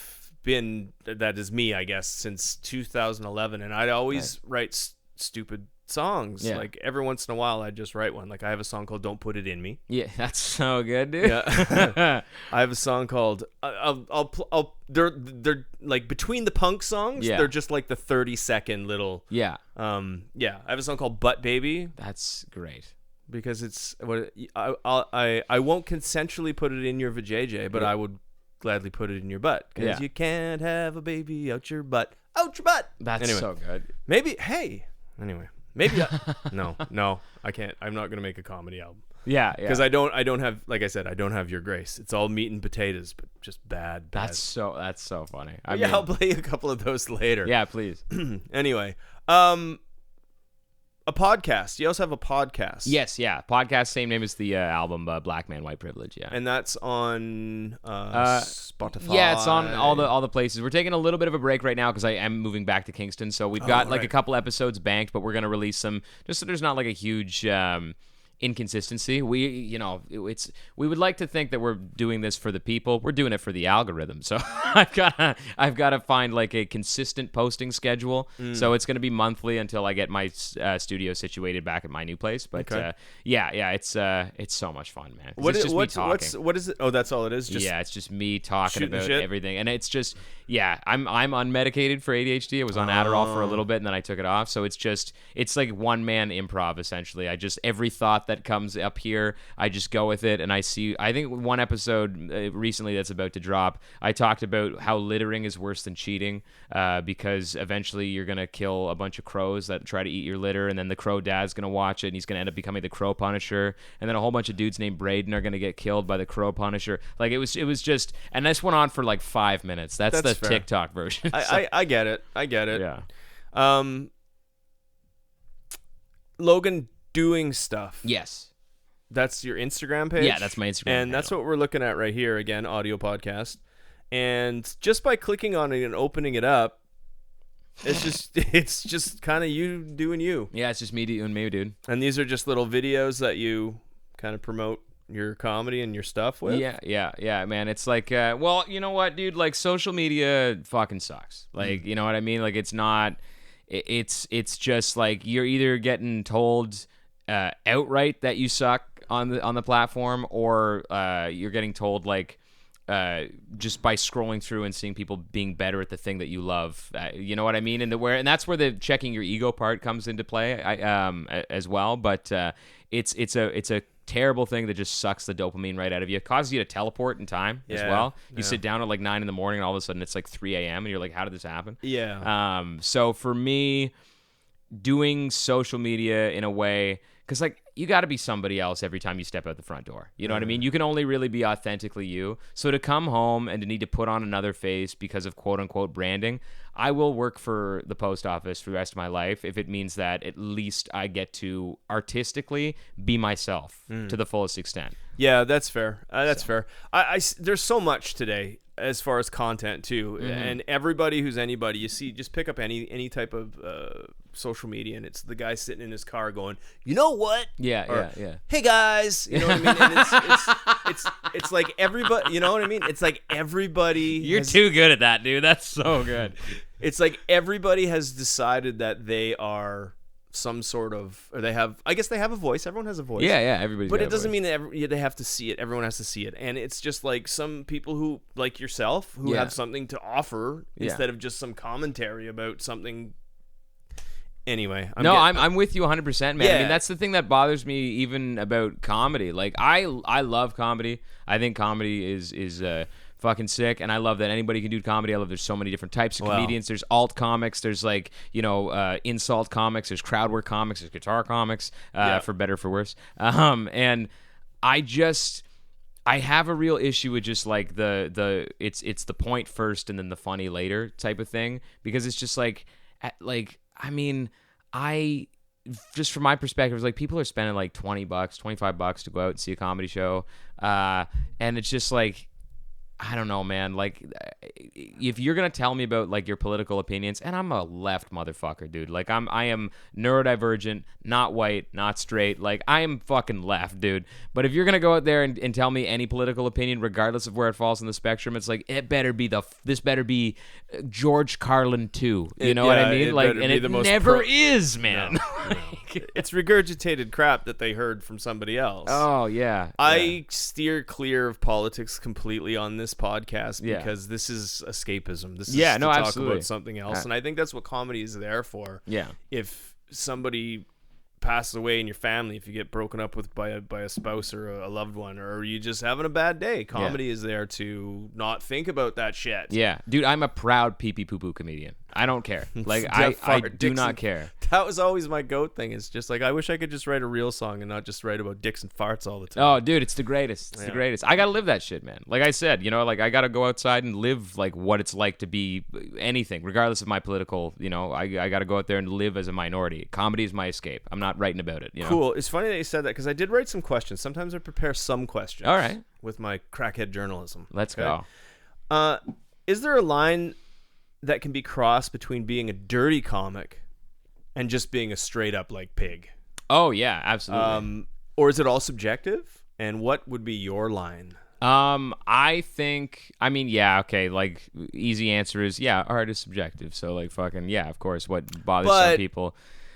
that is me, I guess, since 2011, and I'd always write stupid songs.
Yeah.
Like every once in a while, I just write one. Like I have a song called "Don't Put It in Me."
Yeah, that's so good, dude.
Yeah. I have a song called they're like between the punk songs.
Yeah.
They're just like the 30-second little.
Yeah,
Yeah. I have a song called "Butt Baby"
that's great.
because it's what I won't consensually put it in your vajayjay, but I would gladly put it in your butt because
Yeah.
you can't have a baby out your butt. Out your butt.
That's
Anyway.
so good.
Maybe. Hey. Anyway. Maybe. No. I can't. I'm not gonna make a comedy album
Yeah,
because I don't have. Like I said, I don't have your grace. It's all meat and potatoes, but just bad.
That's so funny. I
Yeah,
mean,
I'll play a couple of those later.
yeah, please.
Anyway, a podcast. You also have a podcast.
Yes, yeah. Podcast, same name as the album, Black Man, White Privilege. Yeah.
And that's on Spotify.
Yeah, it's on all the places. We're taking a little bit of a break right now because I am moving back to Kingston. So we've got like
right.
a couple episodes banked, but we're gonna release them just so there's not like a huge inconsistency. We would like to think that we're doing this for the people. We're doing it for the algorithm. So I've got to find like a consistent posting schedule. So it's going to be monthly until I get my studio situated back at my new place. But it's so much fun, man.
What
It's
is
just me talking.
what is it? Oh, that's all it is. Just
Yeah, it's just me talking
shooting
about
shit?
everything, and it's just I'm unmedicated for ADHD. I was on Adderall for a little bit, and then I took it off. So it's like one man improv essentially. I just every thought that comes up here, I just go with it, and I think one episode recently that's about to drop, I talked about how littering is worse than cheating because eventually you're gonna kill a bunch of crows that try to eat your litter, and then the crow dad's gonna watch it, and he's gonna end up becoming the crow punisher, and then a whole bunch of dudes named Braden are gonna get killed by the crow punisher. Like it was just, and this went on for like 5 minutes. That's the
fair.
TikTok version.
I get it. I get it.
Yeah.
Logan doing stuff.
Yes.
That's your Instagram page?
Yeah, that's my Instagram
And that's what we're looking at right here. Again, audio podcast. And just by clicking on it and opening it up, it's just kind of you doing you.
Yeah, it's just me doing me, dude.
And these are just little videos that you kind of promote your comedy and your stuff with.
Yeah, man. It's like, well, you know what, dude? Like, social media fucking sucks. Like, you know what I mean? Like, it's not. It's just like you're either getting told outright that you suck on the platform, or you're getting told like just by scrolling through and seeing people being better at the thing that you love. You know what I mean? And that's where the checking your ego part comes into play as well. But it's a terrible thing that just sucks the dopamine right out of you. It causes you to teleport in time as well. You sit down at like 9 a.m. and all of a sudden it's like 3 a.m. and you're like, how did this happen?
Yeah.
So for me, doing social media in a way, because like you got to be somebody else every time you step out the front door. You know what I mean? You can only really be authentically you. So to come home and to need to put on another face because of quote unquote branding, I will work for the post office for the rest of my life if it means that at least I get to artistically be myself to the fullest extent.
Yeah, that's fair. That's fair. There's so much today as far as content too, and everybody who's anybody, you see, just pick up any type of social media, and it's the guy sitting in his car going, you know what?
Yeah.
Hey guys, you know what I mean? And it's like everybody, you know what I mean? It's like everybody.
You're too good at that, dude. That's so good.
It's like everybody has decided that they are some sort of, or I guess they have a voice. Everyone has a voice.
Yeah, everybody's
But
got
it
a
doesn't
voice.
mean that they have to see it. Everyone has to see it. And it's just like some people who, like yourself, who
Yeah.
have something to offer
Yeah.
instead of just some commentary about something. Anyway.
I'm with you 100%, man. I
Yeah.
mean, that's the thing that bothers me even about comedy. Like, I love comedy. I think comedy is fucking sick, and I love that anybody can do comedy. I love there's so many different types of comedians. There's alt comics. There's like, insult comics. There's crowd work comics. There's guitar comics, for better, for worse. And I have a real issue with just like it's the point first and then the funny later type of thing, because it's just like I mean, just from my perspective, it's like people are spending like $20, $25 to go out and see a comedy show. And it's just like, I don't know, man. Like, if you're gonna tell me about like your political opinions, and I'm a left motherfucker, dude. Like, I am neurodivergent, not white, not straight. Like, I am fucking left, dude. But if you're gonna go out there and tell me any political opinion, regardless of where it falls in the spectrum, it's like this better be George Carlin too. You know what I mean? Like, and it never is, man.
No. it's regurgitated crap that they heard from somebody else.
Oh yeah.
I steer clear of politics completely on this podcast
Yeah.
because this is escapism. This is
Yeah,
to
no,
talk
absolutely.
about something else, and I think that's what comedy is there for.
Yeah.
If somebody passes away in your family, if you get broken up with by a spouse or a loved one, or you just having a bad day, comedy is there to not think about that shit.
Yeah, dude, I'm a proud pee-pee poo-poo comedian. I don't care. Like,
Jeff
I
Fart,
do
Dixon.
not care.
That was always my goat thing. It's just like, I wish I could just write a real song and not just write about dicks and farts all the time.
Oh, dude, it's the greatest. It's the greatest. I gotta live that shit, man. Like I said, like I gotta go outside and live like what it's like to be anything, regardless of my political. I gotta go out there and live as a minority. Comedy is my escape. I'm not writing about it.
Cool. It's funny that you said that because I did write some questions. Sometimes I prepare some questions.
All right.
With my crackhead journalism.
Let's
Okay?
go.
Is there a line that can be crossed between being a dirty comic and just being a straight up like pig?
Oh yeah, absolutely.
Or is it all subjective? And what would be your line?
Yeah, okay, like easy answer is art is subjective. So like fucking of course what bothers some people.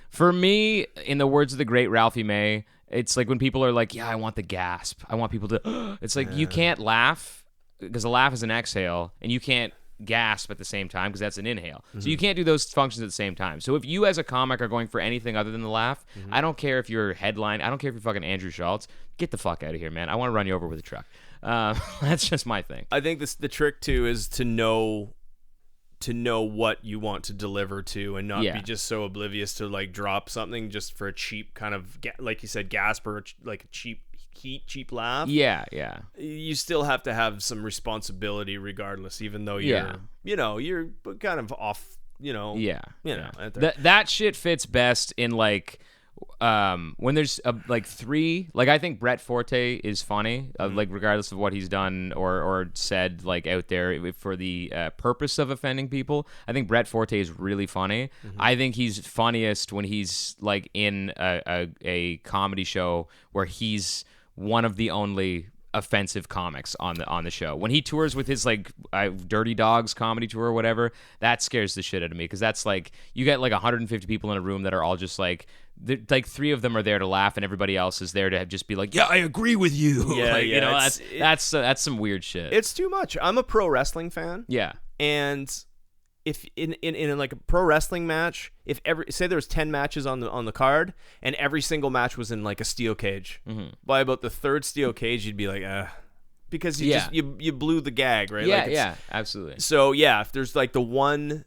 For me, in the words of the great Ralphie May, it's like when people are like, I want the gasp. I want people to it's like you can't laugh because a laugh is an exhale, and you can't gasp at the same time because that's an inhale. So you can't do those functions at the same time. So if you as a comic are going for anything other than the laugh, I don't care if you're headline, I don't care if you're fucking Andrew Schultz, get the fuck out of here, man. I want to run you over with a truck. That's just my thing.
I think the trick too is to know what you want to deliver to and not be just so oblivious to like drop something just for a cheap kind of like you said gasp or like a cheap cheap laugh.
Yeah.
You still have to have some responsibility regardless, even though you're you're kind of off,
That shit fits best in like when there's like three, like I think Brett Forte is funny, like regardless of what he's done or said like out there for the purpose of offending people. I think Brett Forte is really funny. I think he's funniest when he's like in a comedy show where he's one of the only offensive comics on the show. When he tours with his like Dirty Dogs comedy tour or whatever, that scares the shit out of me because that's like you get like 150 people in a room that are all just like three of them are there to laugh and everybody else is there to just be like, I agree with you. That's some weird shit.
It's too much. I'm a pro wrestling fan.
Yeah.
And if in like a pro wrestling match, if say there was 10 matches on the card and every single match was in like a steel cage, by about the third steel cage you'd be like, because you blew the gag, right?
Yeah, absolutely.
So if there's like the one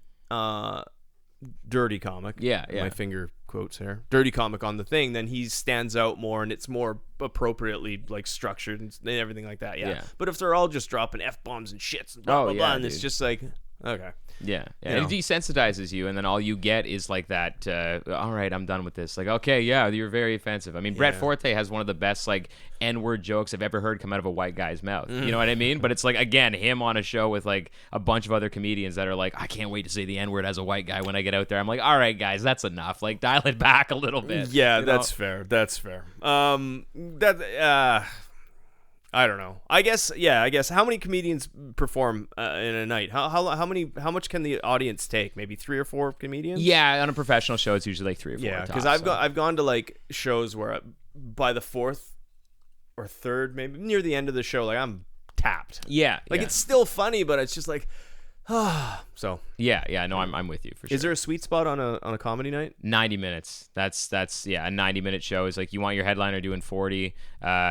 dirty comic, my finger quotes here, dirty comic on the thing, then he stands out more and it's more appropriately like structured and everything like that. Yeah. But if they're all just dropping F-bombs and shits and blah blah blah, and it's just like, okay.
Yeah. It desensitizes you, and then all you get is like that. All right, I'm done with this. Like, okay, you're very offensive. I mean, Brett Forte has one of the best like N-word jokes I've ever heard come out of a white guy's mouth. You know what I mean? But it's like again, him on a show with like a bunch of other comedians that are like, I can't wait to say the N-word as a white guy when I get out there. I'm like, all right, guys, that's enough. Like, dial it back a little bit.
Yeah, that's fair. That's fair. I don't know. I guess how many comedians perform in a night? How much can the audience take? Maybe 3 or 4 comedians?
Yeah, on a professional show it's usually like 3 or 4.
Yeah, because I've gone to like shows where by the 4th or 3rd, maybe near the end of the show, like I'm tapped.
Yeah.
It's still funny, but it's just like so.
Yeah, no, I'm with you for sure.
Is there a sweet spot on a comedy night?
90 minutes. That's a 90-minute show is like you want your headliner doing 40,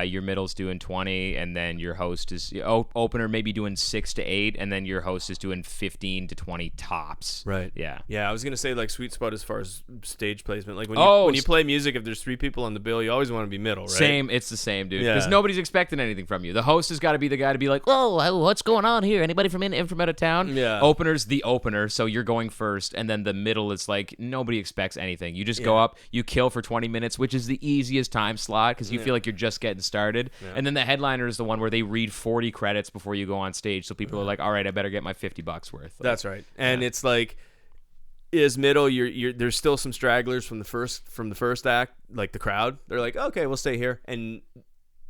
your middle's doing 20, and then your host is opener maybe doing 6 to 8, and then your host is doing 15 to 20 tops.
Right.
Yeah.
Yeah, I was gonna say like sweet spot as far as stage placement. Like when you play music, if there's 3 people on the bill, you always want to be middle, right?
Same. It's the same, dude. Because nobody's expecting anything from you. The host has got to be the guy to be like, "Whoa, what's going on here? Anybody from out of town?"
Yeah.
Opener's the opener, so you're going first, and then the middle is like nobody expects anything. You just go up, you kill for 20 minutes, which is the easiest time slot because you feel like you're just getting started. Yeah. And then the headliner is the one where they read 40 credits before you go on stage, so people are like, all right, I better get my $50 worth. Like,
that's right. And it's like is middle, you're there's still some stragglers from the first act, like the crowd. They're like, okay, we'll stay here, and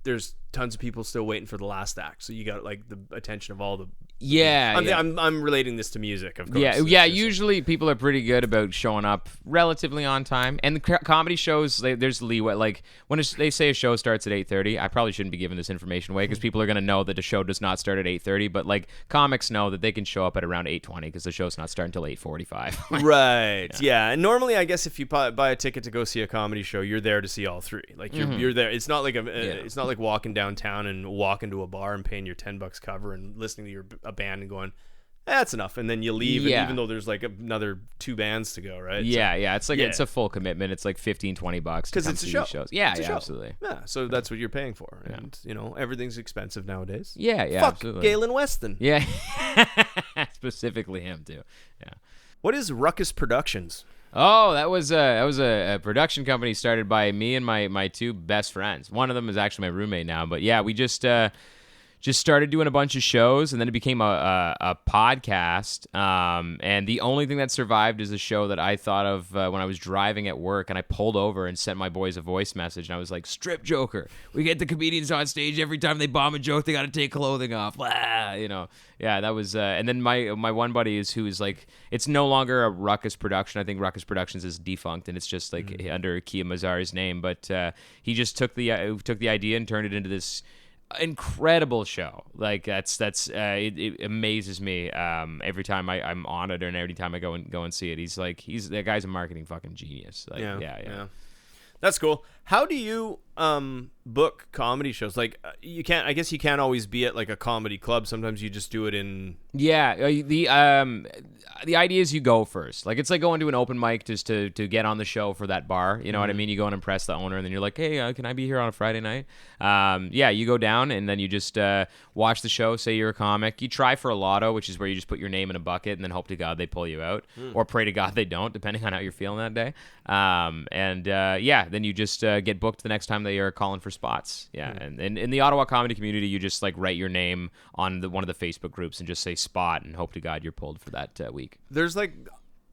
there's tons of people still waiting for the last act, so you got like the attention of all the
Yeah, yeah.
I'm relating this to music, of course.
Yeah,
It's
yeah.
just-
Usually, people are pretty good about showing up relatively on time. And the comedy shows, there's leeway. Like when they say a show starts at 8:30, I probably shouldn't be giving this information away because people are gonna know that the show does not start at 8:30. But like comics know that they can show up at around 8:20 because the show's not starting until 8:45.
Right. Yeah. And normally, I guess if you buy a ticket to go see a comedy show, you're there to see all three. Like you're there. It's not like it's not like walking downtown and walking to a bar and paying your $10 cover and listening to a band and going, that's enough, and then you leave.
Yeah.
And even though there's like another 2 bands to go, right?
Yeah,
So,
yeah. It's like it's a full commitment. It's like $15-20
because it's a show.
Shows. Yeah,
It's a
yeah,
show.
absolutely.
Yeah, so that's what you're paying for, and everything's expensive nowadays.
Yeah, yeah,
Fuck
absolutely.
Galen Weston.
Yeah, specifically him too. Yeah.
What is Ruckus Productions?
Oh, that was a production company started by me and my 2 best friends. One of them is actually my roommate now, but yeah, we just started doing a bunch of shows, and then it became a podcast. And the only thing that survived is a show that I thought of when I was driving at work, and I pulled over and sent my boys a voice message, and I was like, "Strip Joker. We get the comedians on stage every time they bomb a joke, they got to take clothing off." Blah, Yeah, that was. And then my one buddy who is like, it's no longer a Ruckus production. I think Ruckus Productions is defunct, and it's just like under Kia Mazzari's name. But he just took the idea and turned it into this incredible show. Like it amazes me every time I'm on it, and every time I go and see it. That guy's a marketing fucking genius. Like, yeah.
That's cool. How do you book comedy shows? Like you can't. I guess you can't always be at like a comedy club. Sometimes you just do it in.
Yeah, the idea is you go first. Like it's like going to an open mic just to get on the show for that bar. You know what I mean? You go and impress the owner, and then you're like, "Hey, can I be here on a Friday night?" Yeah, you go down, and then you just watch the show. Say you're a comic. You try for a lotto, which is where you just put your name in a bucket, and then hope to God they pull you out, or pray to God they don't, depending on how you're feeling that day. Then you just get booked the next time they are calling for spots. Yeah, and in the Ottawa comedy community, you just like write your name on one of the Facebook groups and just say spot, and hope to God you're pulled for that week.
There's like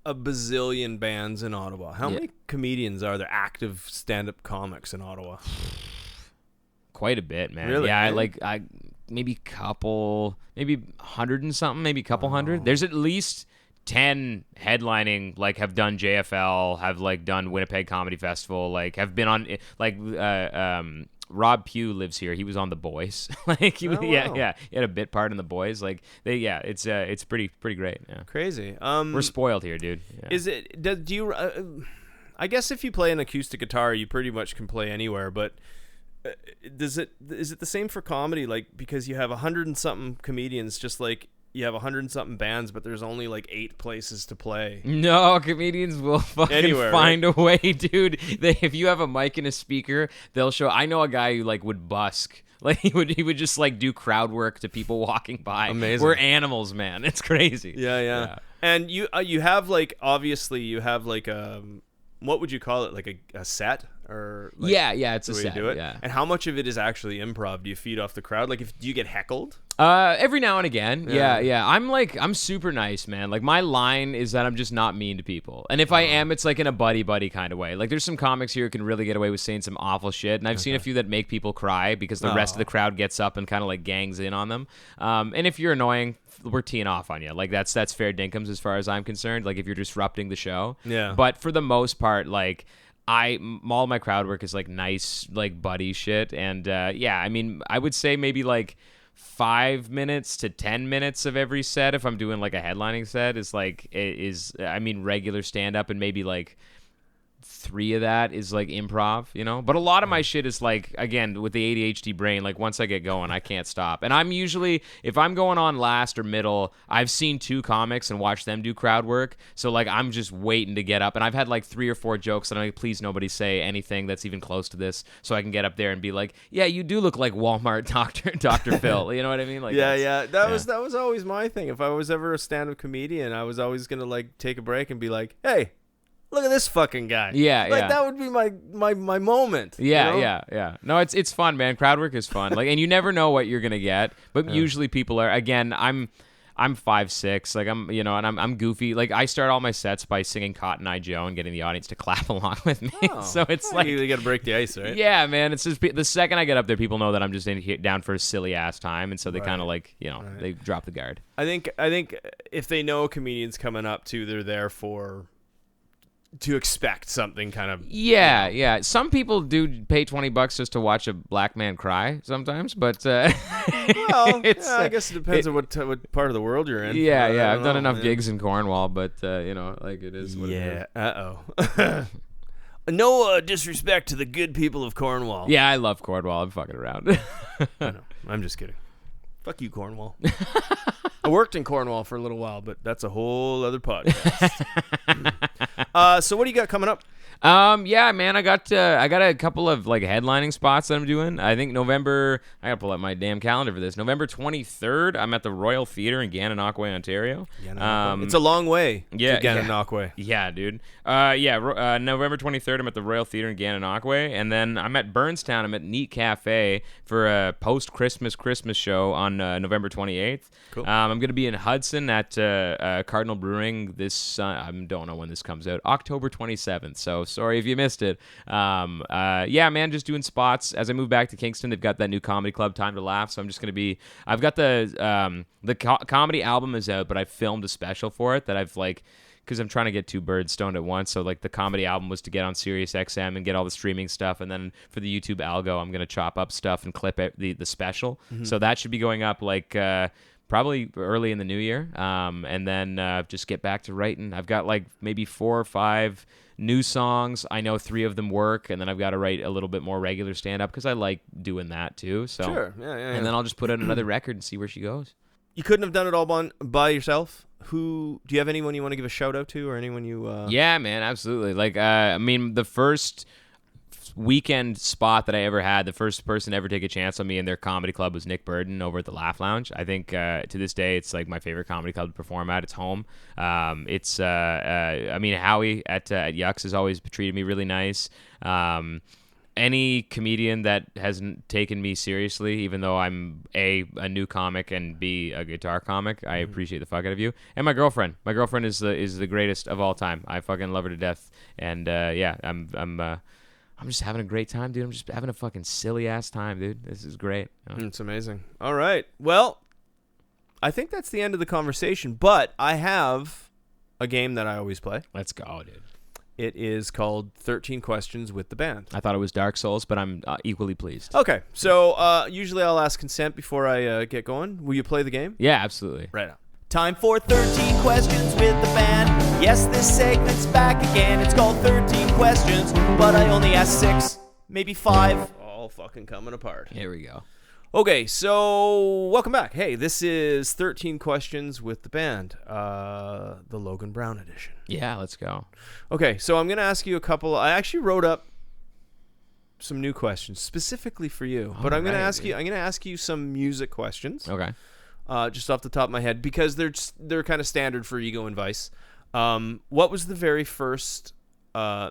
a bazillion bands in Ottawa. How many comedians are there, active stand-up comics in Ottawa?
Quite a bit, man.
Really?
Yeah, I maybe 100 and something, maybe a couple hundred. There's at least 10 headlining, like have done JFL, have like done Winnipeg Comedy Festival, like have been on like Rob Pugh lives here. He was on The Boys. Like he,
wow.
He had a bit part in The Boys. Like it's pretty great. Yeah.
Crazy.
We're spoiled here, dude. Yeah.
Is it? Do you? I guess if you play an acoustic guitar, you pretty much can play anywhere. But is it the same for comedy? Like because you have 100 and something comedians, just like you have 100 and something bands, but there's only like 8 places to play.
No, comedians will fucking
Anywhere,
find a way, dude. If you have a mic and a speaker, they'll show. I know a guy who like would busk. Like he would just like do crowd work to people walking by.
Amazing.
We're animals, man. It's crazy.
Yeah. And you have like, obviously you have like what would you call it? Like a set or like
yeah, it's a
the way
set.
you do it.
Yeah.
And how much of it is actually improv? Do you feed off the crowd? Like do you get heckled?
Every now and again. Yeah. I'm super nice, man. Like my line is that I'm just not mean to people. And if I am, it's like in a buddy kind of way. Like there's some comics here who can really get away with saying some awful shit. And I've seen a few that make people cry because the rest of the crowd gets up and kind of like gangs in on them. And if you're annoying, we're teeing off on you. Like that's fair dinkums as far as I'm concerned. Like if you're disrupting the show.
Yeah.
But for the most part, like all my crowd work is like nice, like buddy shit. And I mean, I would say maybe like 5 minutes to 10 minutes of every set, if I'm doing like a headlining set, is regular stand up, and maybe like 3 of that is like improv, but a lot of my shit is like, again, with the ADHD brain, like once I get going I can't stop. And I'm usually, if I'm going on last or middle, I've seen 2 comics and watched them do crowd work, so like I'm just waiting to get up, and I've had like 3 or 4 jokes and I'm like, please nobody say anything that's even close to this, so I can get up there and be like, yeah, you do look like Walmart Dr. Phil. You know what I mean? Like
that was always my thing. If I was ever a stand-up comedian, I was always gonna like take a break and be like, hey, look at this fucking guy. That would be my moment.
Yeah. No, it's fun, man. Crowd work is fun. Like, and you never know what you're gonna get, but usually people are. Again, I'm 5'6", like I'm, and I'm goofy. Like I start all my sets by singing Cotton Eye Joe and getting the audience to clap along with me. So it's like
you got to break the ice, right?
Yeah, man. It's just the second I get up there, people know that I'm just down for a silly ass time, and so they kind of like, they drop the guard.
I think if they know a comedian's coming up too, they're there to expect something kind of.
Yeah. Some people do pay $20 just to watch a black man cry sometimes, but
Well, I guess it depends on what part of the world you're in.
Yeah. I've done enough gigs in Cornwall, but like it is. What it is.
No disrespect to the good people of Cornwall.
Yeah, I love Cornwall. I'm fucking around.
I know. I'm just kidding. Fuck you, Cornwall. I worked in Cornwall for a little while, but that's a whole other podcast. So what do you got coming up?
Yeah, man, I got a couple of like headlining spots that I'm doing. I think November. I gotta pull up my damn calendar for this. November 23rd, I'm at the Royal Theatre in Gananoque, Ontario.
It's a long way.
Yeah,
to Gananoque.
Yeah, dude. November 23rd, I'm at the Royal Theatre in Gananoque, and then I'm at Burnstown. I'm at Neat Cafe for a post-Christmas show on November 28th.
Cool.
I'm gonna be in Hudson at Cardinal Brewing this. I don't know when this comes out. October 27th. So sorry if you missed it. Yeah, man, just doing spots. As I move back to Kingston, they've got that new comedy club, Time to Laugh. So I'm just gonna be. I've got the comedy album is out, but I filmed a special for it that I've like. Because I'm trying to get two birds stoned at once. So, like, the comedy album was to get on Sirius XM and get all the streaming stuff. And then for the YouTube algo, I'm going to chop up stuff and clip it, the special. Mm-hmm. So that should be going up, like, probably early in the new year. And then just get back to writing. I've got, like, maybe 4 or 5 new songs. I know 3 of them work. And then I've got to write a little bit more regular stand-up because I like doing that, too. So,
sure. Yeah.
And then I'll just put out another record and see where she goes.
You couldn't have done it all by yourself? Do you have anyone you want to give a shout out to, or anyone you?
Yeah, man, absolutely. Like, I mean, the first weekend spot that I ever had, the first person to ever take a chance on me in their comedy club was Nick Burden over at the Laugh Lounge. I think to this day, it's like my favorite comedy club to perform at. It's home. I mean, Howie at Yuk Yuks has always treated me really nice. Any comedian that hasn't taken me seriously, even though I'm A, a new comic, and B, a guitar comic, I appreciate the fuck out of you. And my girlfriend is the greatest of all time. I fucking love her to death. And I'm just having a great time, dude. I'm just having a fucking silly ass time, dude. This is great.
It's amazing. All right. Well, I think that's the end of the conversation, but I have a game that I always play.
Let's go, dude.
It is called 13 Questions with the Band.
I thought it was Dark Souls, but I'm equally pleased.
Okay, so usually I'll ask consent before I get going. Will you play the game?
Yeah, absolutely.
Right on.
Time for 13 questions with the band. Yes, this segment's back again. It's called 13 questions, but I only asked 6, maybe 5.
All fucking coming apart.
Here we go.
Okay, so welcome back. Hey, this is 13 Questions with the Band, the Logan Brown edition.
Yeah, let's go.
Okay, so I'm going to ask you a couple. I actually wrote up some new questions specifically for you, but I'm going to ask you some music questions.
Okay.
Just off the top of my head, because they're kind of standard for Ego and Vice. What was the very first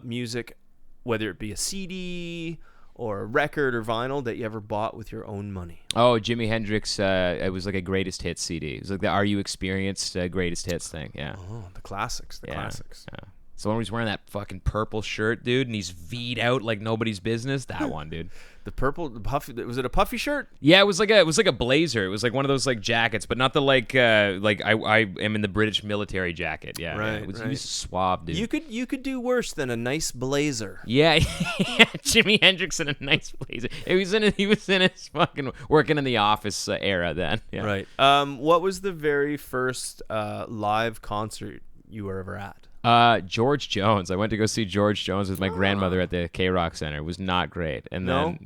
music, whether it be a CD or a record or vinyl, that you ever bought with your own money?
Oh, Jimi Hendrix. It was like a greatest hits CD. It was like the Are You Experienced greatest hits thing. Yeah.
Oh, the classics. Classics.
Yeah. So when he's wearing that fucking purple shirt, dude, and he's V'd out like nobody's business. That one, dude.
The puffy. Was it a puffy shirt?
Yeah, it was like a blazer. It was like one of those like jackets, but not the like I am in the British military jacket. Yeah,
right.
Yeah. He was suave, dude.
You could do worse than a nice blazer.
Yeah, Jimi Hendrix in a nice blazer. He was in his fucking working in the office era then. Yeah.
Right. What was the very first live concert you were ever at?
George Jones. I went to go see George Jones with my grandmother at the K-Rock Center. It was not great. And then,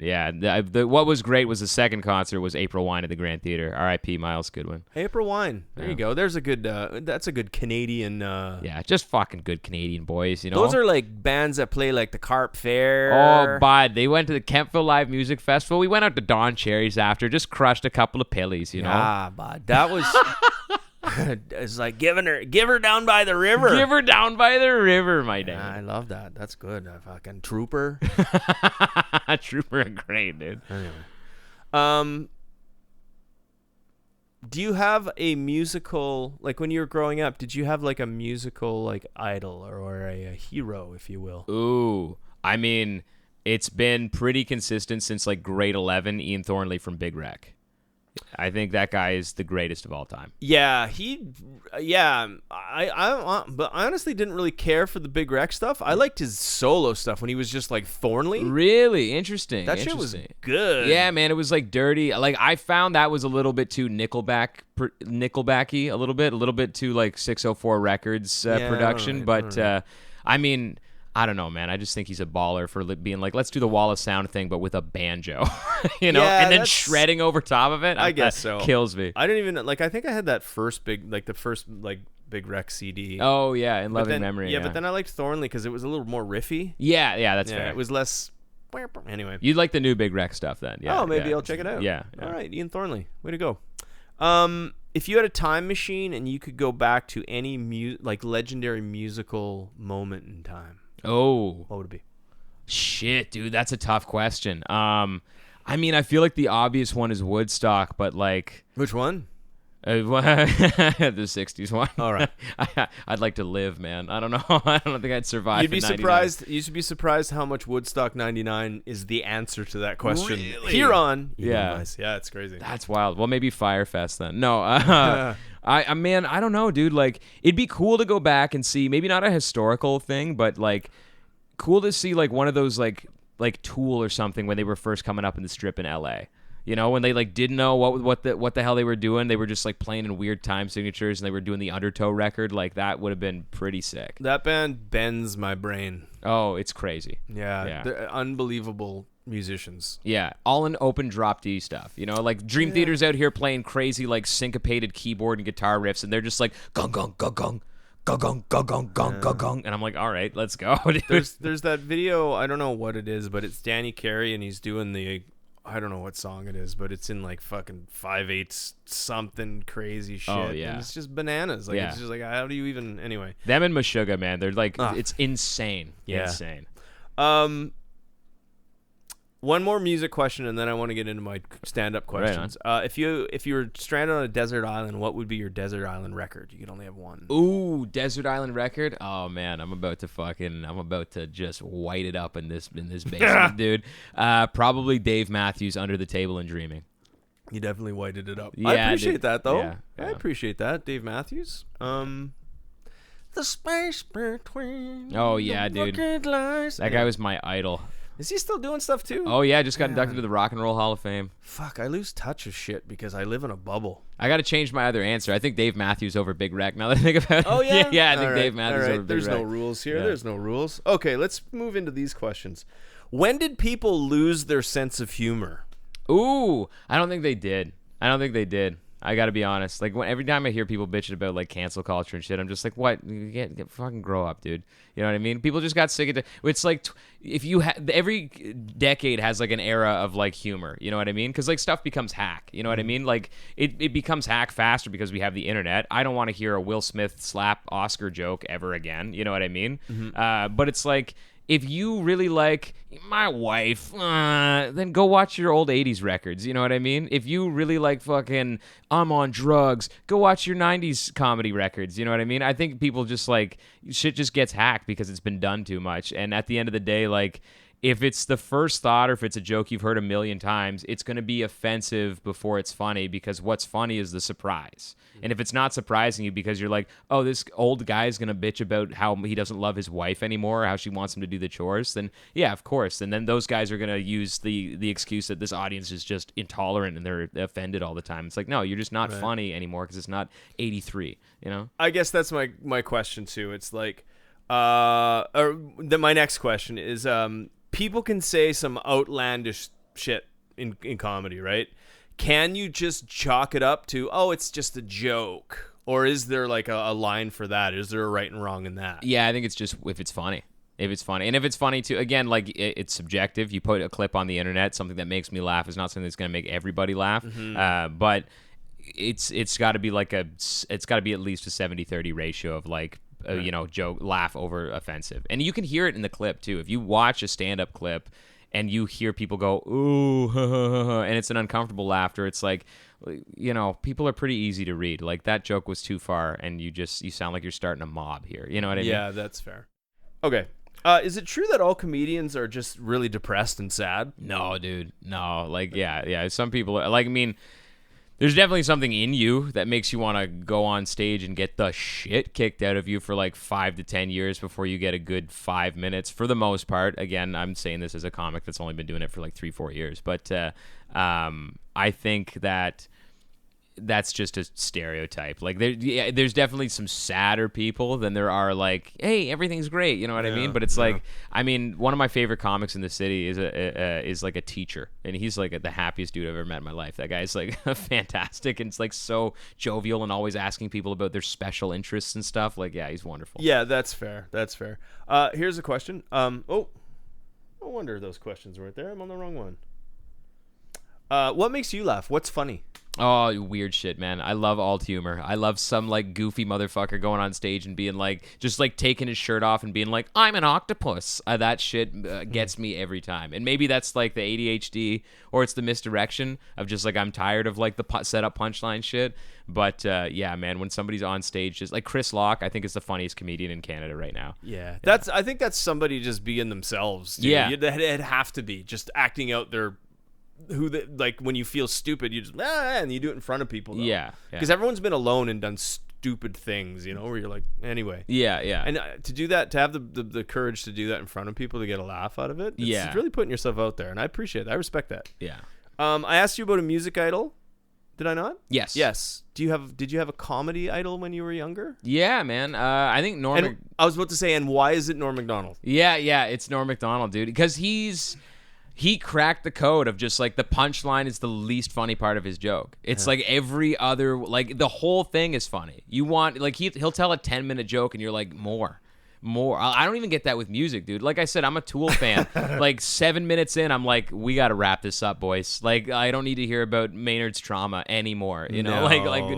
what was great was the second concert was April Wine at the Grand Theater. R.I.P. Miles Goodwin.
April Wine. There you go. There's a good. That's a good Canadian.
Yeah, just fucking good Canadian boys. You know,
those are like bands that play like the Carp Fair.
Oh, bud, they went to the Kempville Live Music Festival. We went out to Don Cherry's after, just crushed a couple of pillies. You know.
Ah, bud, that was. It's like give her down by the river.
Give her down by the river, my dad.
I love that. That's good. Fucking Trooper.
Trooper, great, dude.
Anyway, Do you have a musical, like when you were growing up, did you have like a musical like idol or a hero, if you will?
Ooh, I mean, it's been pretty consistent since like grade 11. Ian Thornley from Big Wreck. I think that guy is the greatest of all time.
Yeah, but I honestly didn't really care for the Big Wreck stuff. I liked his solo stuff when he was just like Thornley.
Really interesting.
That shit was good.
Yeah, man, it was like dirty. Like I found that was a little bit too Nickelbacky, a little bit too like 604 Records production.
Right.
But I mean, I don't know, man. I just think he's a baller for being like, let's do the Wall of Sound thing, but with a banjo, and then shredding over top of it.
I guess so.
Kills me.
I didn't even like. I think I had that first Big Wreck CD.
Oh yeah, in loving memory.
Yeah, but then I liked Thornley because it was a little more riffy.
Yeah, that's fair.
It was less. Anyway,
You'd like the new Big Wreck stuff then? Yeah.
Oh, maybe I'll check it out.
Yeah.
All right, Ian Thornley, way to go. If you had a time machine and you could go back to any legendary musical moment in time.
Oh,
What would it be?
shit, dude, that's a tough question. I mean, I feel like the obvious one is Woodstock, but like
Which one?
the 60s one.
All right.
I'd like to live, man. I don't know. I don't think I'd survive.
You'd be
in 99.
surprised. You should be surprised how much Woodstock '99 is the answer to that question.
Really?
Here on,
Yeah.
Yeah, it's crazy.
That's wild. Well, maybe Firefest then. No, man, I don't know, dude. Like, it'd be cool to go back and see, maybe not a historical thing, but like, cool to see like one of those like Tool or something when they were first coming up in the Strip in LA. You know, when they like didn't know what the hell they were doing, they were just like playing in weird time signatures, and they were doing the Undertow record. Like that would have been pretty sick.
That band bends my brain.
Oh, it's crazy.
Yeah. They're unbelievable musicians.
Yeah, all in open drop D stuff. You know, like Dream Theater's out here playing crazy like syncopated keyboard and guitar riffs, and they're just like gong gong gong gong. Gong, gong, gong, gong, gong, gong. And I'm like, all right, let's go. Dude.
There's that video, I don't know what it is, but it's Danny Carey and he's doing the, I don't know what song it is, but it's in like fucking 5/8 something crazy shit.
Oh, yeah.
And it's just bananas. Like it's just like, how do you even, anyway.
Them and Meshuggah, man, they're like, it's insane.
Yeah.
Insane.
One more music question, and then I want to get into my stand-up questions. If you were stranded on a desert island, what would be your desert island record? You could only have one.
Ooh, desert island record. Oh man, I'm about to just white it up in this basement, dude. Probably Dave Matthews, Under the Table and Dreaming.
You definitely whited it up.
Yeah,
I appreciate that though.
Yeah.
I appreciate that, Dave Matthews. The space between.
Oh yeah,
the
dude.
bucket lines.
That guy was my idol.
Is he still doing stuff too?
Oh yeah, just got inducted to the Rock and Roll Hall of Fame.
Fuck, I lose touch of shit because I live in a bubble.
I got to change my other answer. I think Dave Matthews over Big Wreck. Now that I think about it.
Oh yeah,
yeah. I think Dave Matthews over Big
There's
Wreck.
no rules here.
Yeah.
There's no rules. Okay, let's move into these questions. When did people lose their sense of humor?
Ooh, I don't think they did. I gotta be honest. Like every time I hear people bitching about like cancel culture and shit, I'm just like, what? You get fucking grow up, dude. You know what I mean? People just got sick of it. It's like if you every decade has like an era of like humor. You know what I mean? Because like stuff becomes hack. You know what I mean? Like it becomes hack faster because we have the internet. I don't want to hear a Will Smith slap Oscar joke ever again. You know what I mean? But it's like, if you really like my wife, then go watch your old 80s records. You know what I mean? If you really like fucking I'm on drugs, go watch your 90s comedy records. You know what I mean? I think people just like, shit just gets hacked because it's been done too much. And at the end of the day, like, if it's the first thought or if it's a joke you've heard a million times, it's going to be offensive before it's funny, because what's funny is the surprise. And if it's not surprising you because you're like, oh, this old guy's going to bitch about how he doesn't love his wife anymore, or how she wants him to do the chores, then yeah, of course. And then those guys are going to use the excuse that this audience is just intolerant and they're offended all the time. It's like, no, you're just not funny anymore because it's not 83, you know?
I guess that's my question too. It's like, my next question is, people can say some outlandish shit in comedy, right? Can you just chalk it up to, oh, it's just a joke? Or is there like a line for that? Is there a right and wrong in that?
Yeah, I think it's just if it's funny. If it's funny. And if it's funny too, again, like it's subjective. You put a clip on the internet, something that makes me laugh is not something that's going to make everybody laugh. But it's got to be like it's got to be at least a 70-30 ratio of like, joke, laugh over offensive. And you can hear it in the clip too. If you watch a stand-up clip and you hear people go, ooh, and it's an uncomfortable laughter. It's like, you know, people are pretty easy to read. Like, that joke was too far, and you sound like you're starting a mob here. You know what I mean?
Yeah, that's fair. Okay. Is it true that all comedians are just really depressed and sad?
No, dude. No. Like, yeah. Some people are, like, I mean, there's definitely something in you that makes you want to go on stage and get the shit kicked out of you for like 5 to 10 years before you get a good 5 minutes, for the most part. Again, I'm saying this as a comic that's only been doing it for like 3-4 years. But I think that's just a stereotype. Like, there's definitely some sadder people than there are like, hey, everything's great. You know what I mean? But it's like, I mean, one of my favorite comics in the city is like a teacher, and he's like the happiest dude I've ever met in my life. That guy's like fantastic, and it's like so jovial and always asking people about their special interests and stuff. Like, yeah, he's wonderful.
Yeah, that's fair. Here's a question. No wonder those questions weren't there. I'm on the wrong one. What makes you laugh? What's funny?
Oh, weird shit, man. I love alt humor. I love some like goofy motherfucker going on stage and being like, just like taking his shirt off and being like, I'm an octopus. That shit gets me every time. And maybe that's like the ADHD, or it's the misdirection of just like, I'm tired of like the set up punchline shit. But yeah, man, when somebody's on stage, just like Chris Locke, I think is the funniest comedian in Canada right now.
Yeah. I think that's somebody just being themselves. Dude.
Yeah.
It'd have to be just acting out their like when you feel stupid, you just and you do it in front of people though.
Yeah,
because everyone's been alone and done stupid things, you know, where you're like, anyway.
Yeah.
And to do that, to have the courage to do that in front of people, to get a laugh out of it, it's really putting yourself out there, and I appreciate that. I respect that.
Yeah.
I asked you about a music idol. Did I not?
Yes.
Did you have a comedy idol when you were younger?
Yeah, man. I think Norm.
And I was about to say, and why is it Norm Macdonald?
Yeah, it's Norm Macdonald, dude, because he cracked the code of just like the punchline is the least funny part of his joke. It's like every other, like the whole thing is funny. You want, like, he'll tell a 10-minute joke and you're like, more. I don't even get that with music, dude. Like I said, I'm a Tool fan. Like 7 minutes in, I'm like, we got to wrap this up, boys. Like, I don't need to hear about Maynard's trauma anymore. You know, like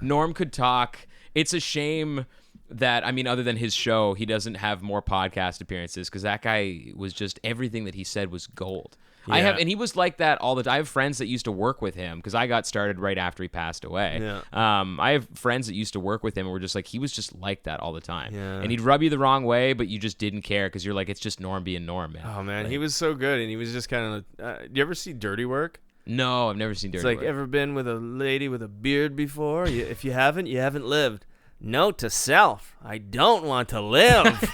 Norm could talk. It's a shame that, I mean, other than his show, he doesn't have more podcast appearances, because that guy was just, everything that he said was gold. Yeah. And he was like that all the time. I have friends that used to work with him, because I got started right after he passed away.
Yeah.
I have friends that used to work with him and were just like, he was just like that all the time.
Yeah.
And he'd rub you the wrong way, but you just didn't care, because you're like, it's just Norm being Norm, man.
Oh, man,
like,
he was so good, and he was just kind of... do you ever see Dirty Work?
No, I've never seen Dirty Work.
It's like, ever been with a lady with a beard before? If you haven't, you haven't lived. Note to self, I don't want to live.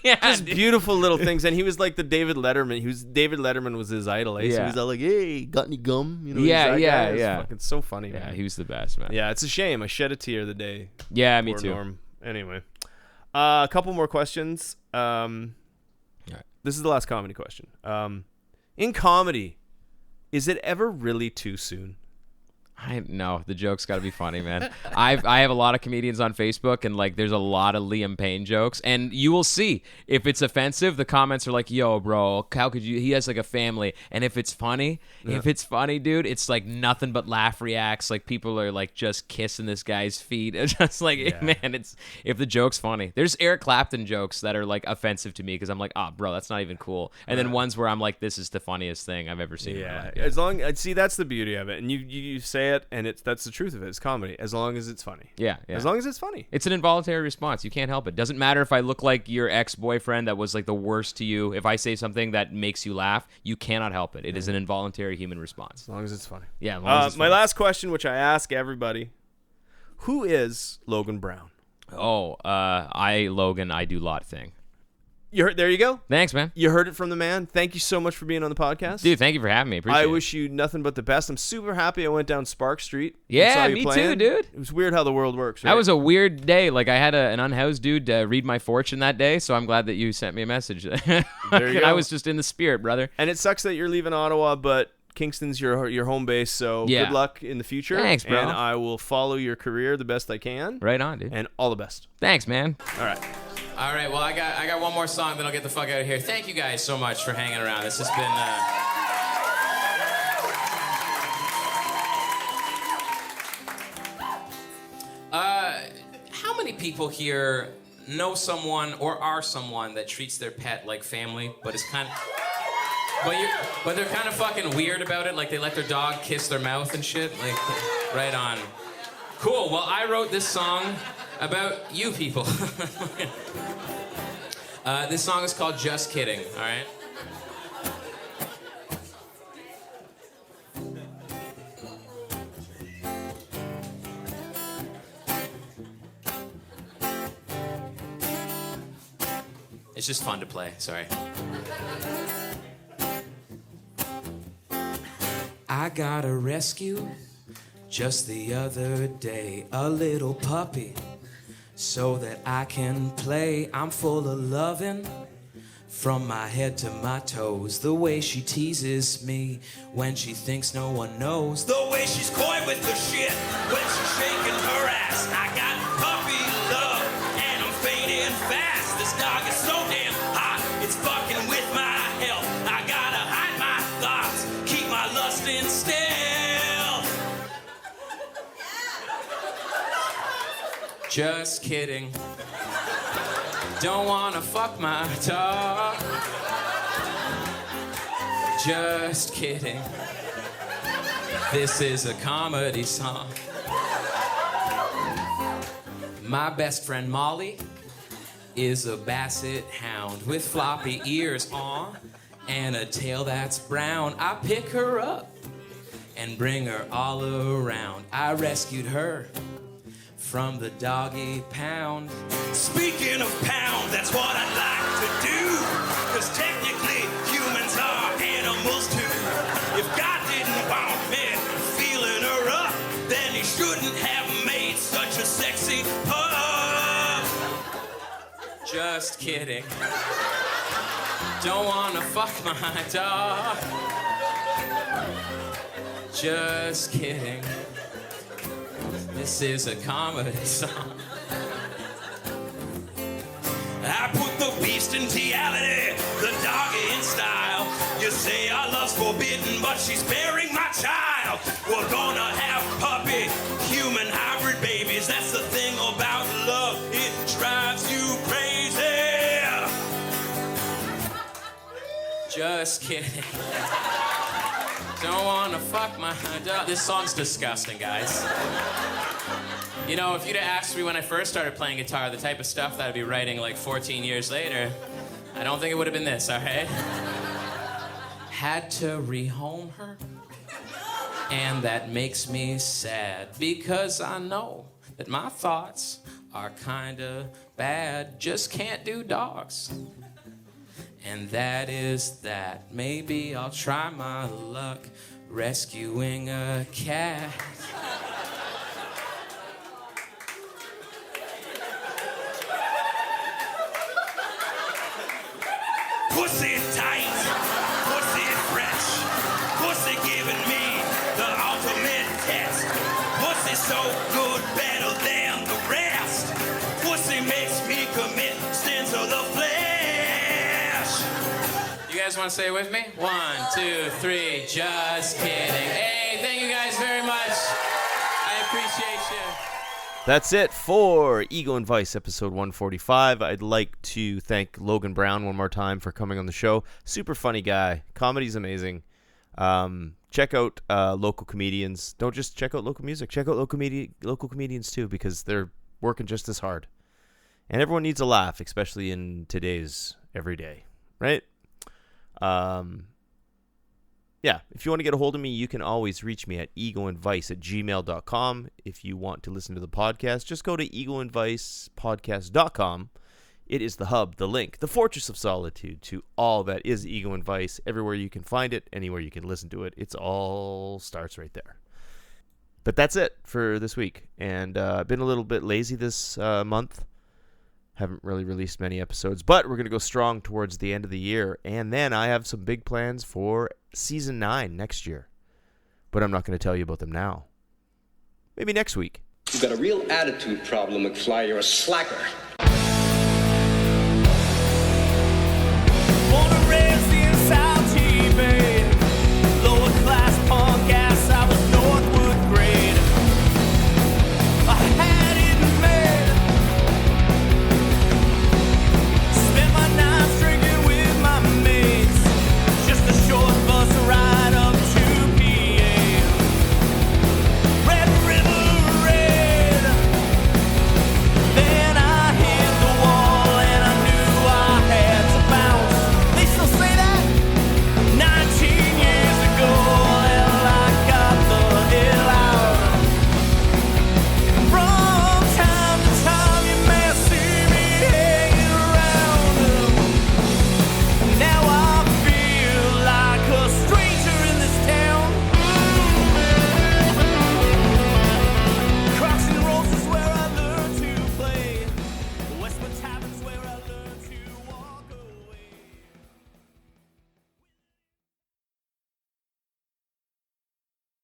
Yeah,
just beautiful little things. And he was like the David Letterman. David Letterman was his idol. Eh?
Yeah.
So he's all like, hey, got any gum? You know,
yeah.
It's fucking so funny, man.
Yeah, he was the best, man.
Yeah, it's a shame. I shed a tear the day.
Yeah, me too.
Norm. Anyway, a couple more questions.
Right.
This is the last comedy question. In comedy, is it ever really too soon?
No, the joke's got to be funny, man. I have a lot of comedians on Facebook, and like there's a lot of Liam Payne jokes, and you will see if it's offensive, the comments are like, yo, bro, how could you, he has like a family. And if it's funny, dude, it's like nothing but laugh reacts. Like people are like just kissing this guy's feet. It's just like, man, it's, if the joke's funny. There's Eric Clapton jokes that are like offensive to me, because I'm like, oh, bro, that's not even cool. And then ones where I'm like, this is the funniest thing I've ever seen in my life.
As long, see, that's the beauty of it. And you say it, and that's the truth of it. It's comedy, as long as it's funny.
Yeah.
As long as it's funny.
It's an involuntary response. You can't help it. Doesn't matter if I look like your ex-boyfriend that was like the worst to you. If I say something that makes you laugh, you cannot help it. It is an involuntary human response.
As long as it's funny.
Yeah. As long as it's
my
funny.
last question, which I ask everybody: who is Logan Brown?
Oh, Logan, I do lot thing.
You heard? There you go.
Thanks, man.
You heard it from the man. Thank you so much for being on the podcast,
dude. Thank you for having me. Appreciate it.
I wish you nothing but the best. I'm super happy I went down Spark Street.
Yeah, me too, dude.
It was weird how the world works. Right?
That was a weird day. Like I had an unhoused dude read my fortune that day, so I'm glad that you sent me a message.
There you go.
I was just in the spirit, brother.
And it sucks that you're leaving Ottawa, but Kingston's your home base, so good luck in the future.
Thanks, bro.
And I will follow your career the best I can.
Right on, dude.
And all the best.
Thanks, man.
All right,
well, I got one more song, then I'll get the fuck out of here. Thank you guys so much for hanging around. This has been... how many people here know someone or are someone that treats their pet like family, but is kind of...
But they're kind of fucking weird about it. Like, they let their dog kiss their mouth and shit. Like, right on. Cool. Well, I wrote this song about you people. This song is called Just Kidding, all right? It's just fun to play, sorry. I got a rescue just the other day, a little puppy, so that I can play. I'm full of loving from my head to my toes. The way she teases me when she thinks no one knows. The way she's coy with the shit when she's shaking her ass. I got puppy love and I'm fading fast. This dog is so damn hot, it's fucking with my health. I gotta hide my thoughts, keep my lust in stealth. Just kidding. Don't wanna fuck my dog. Just kidding. This is a comedy song. My best friend Molly is a basset hound with floppy ears on and a tail that's brown. I pick her up and bring her all around. I rescued her from the doggy pound. Speaking of pound, that's what I'd like to do, 'cause technically humans are animals too. If God didn't want me feeling her up, then he shouldn't have made such a sexy pup. Just kidding. Don't wanna fuck my dog. Just kidding. This is a comedy song. I put the beast in reality, the doggy in style. You say our love's forbidden, but she's bearing my child. We're gonna have puppy, human hybrid babies. That's the thing about love, it drives you crazy. Just kidding. Don't wanna fuck my dog. This song's disgusting, guys. You know, if you'd have asked me when I first started playing guitar the type of stuff that I'd be writing like 14 years later, I don't think it would have been this, all right? Had to rehome her, and that makes me sad because I know that my thoughts are kinda bad. Just can't do dogs. And that is that. Maybe I'll try my luck rescuing a cat. Pussy tight, pussy fresh, pussy giving me the ultimate test. Pussy so good, better than the rest. Pussy makes me commit sins of the flesh. You guys want to say it with me? 1, 2, 3, just kidding. Hey, thank you guys very much. I appreciate you.
That's it for Ego and Vice episode 145. I'd like to thank Logan Brown one more time for coming on the show. Super funny guy. Comedy's amazing. Check out local comedians. Don't just check out local music. Check out local comedians too, because they're working just as hard. And everyone needs a laugh, especially in today's everyday, right? Yeah, if you want to get a hold of me, you can always reach me at egoandvice@gmail.com. If you want to listen to the podcast, just go to egoandvicepodcast.com. It is the hub, the link, the fortress of solitude to all that is Ego and Vice. Everywhere you can find it, anywhere you can listen to it, it's all starts right there. But that's it for this week. And I've been a little bit lazy this month. Haven't really released many episodes, but we're going to go strong towards the end of the year. And then I have some big plans for season 9 next year. But I'm not going to tell you about them now. Maybe next week.
You've got a real attitude problem, McFly. You're a slacker.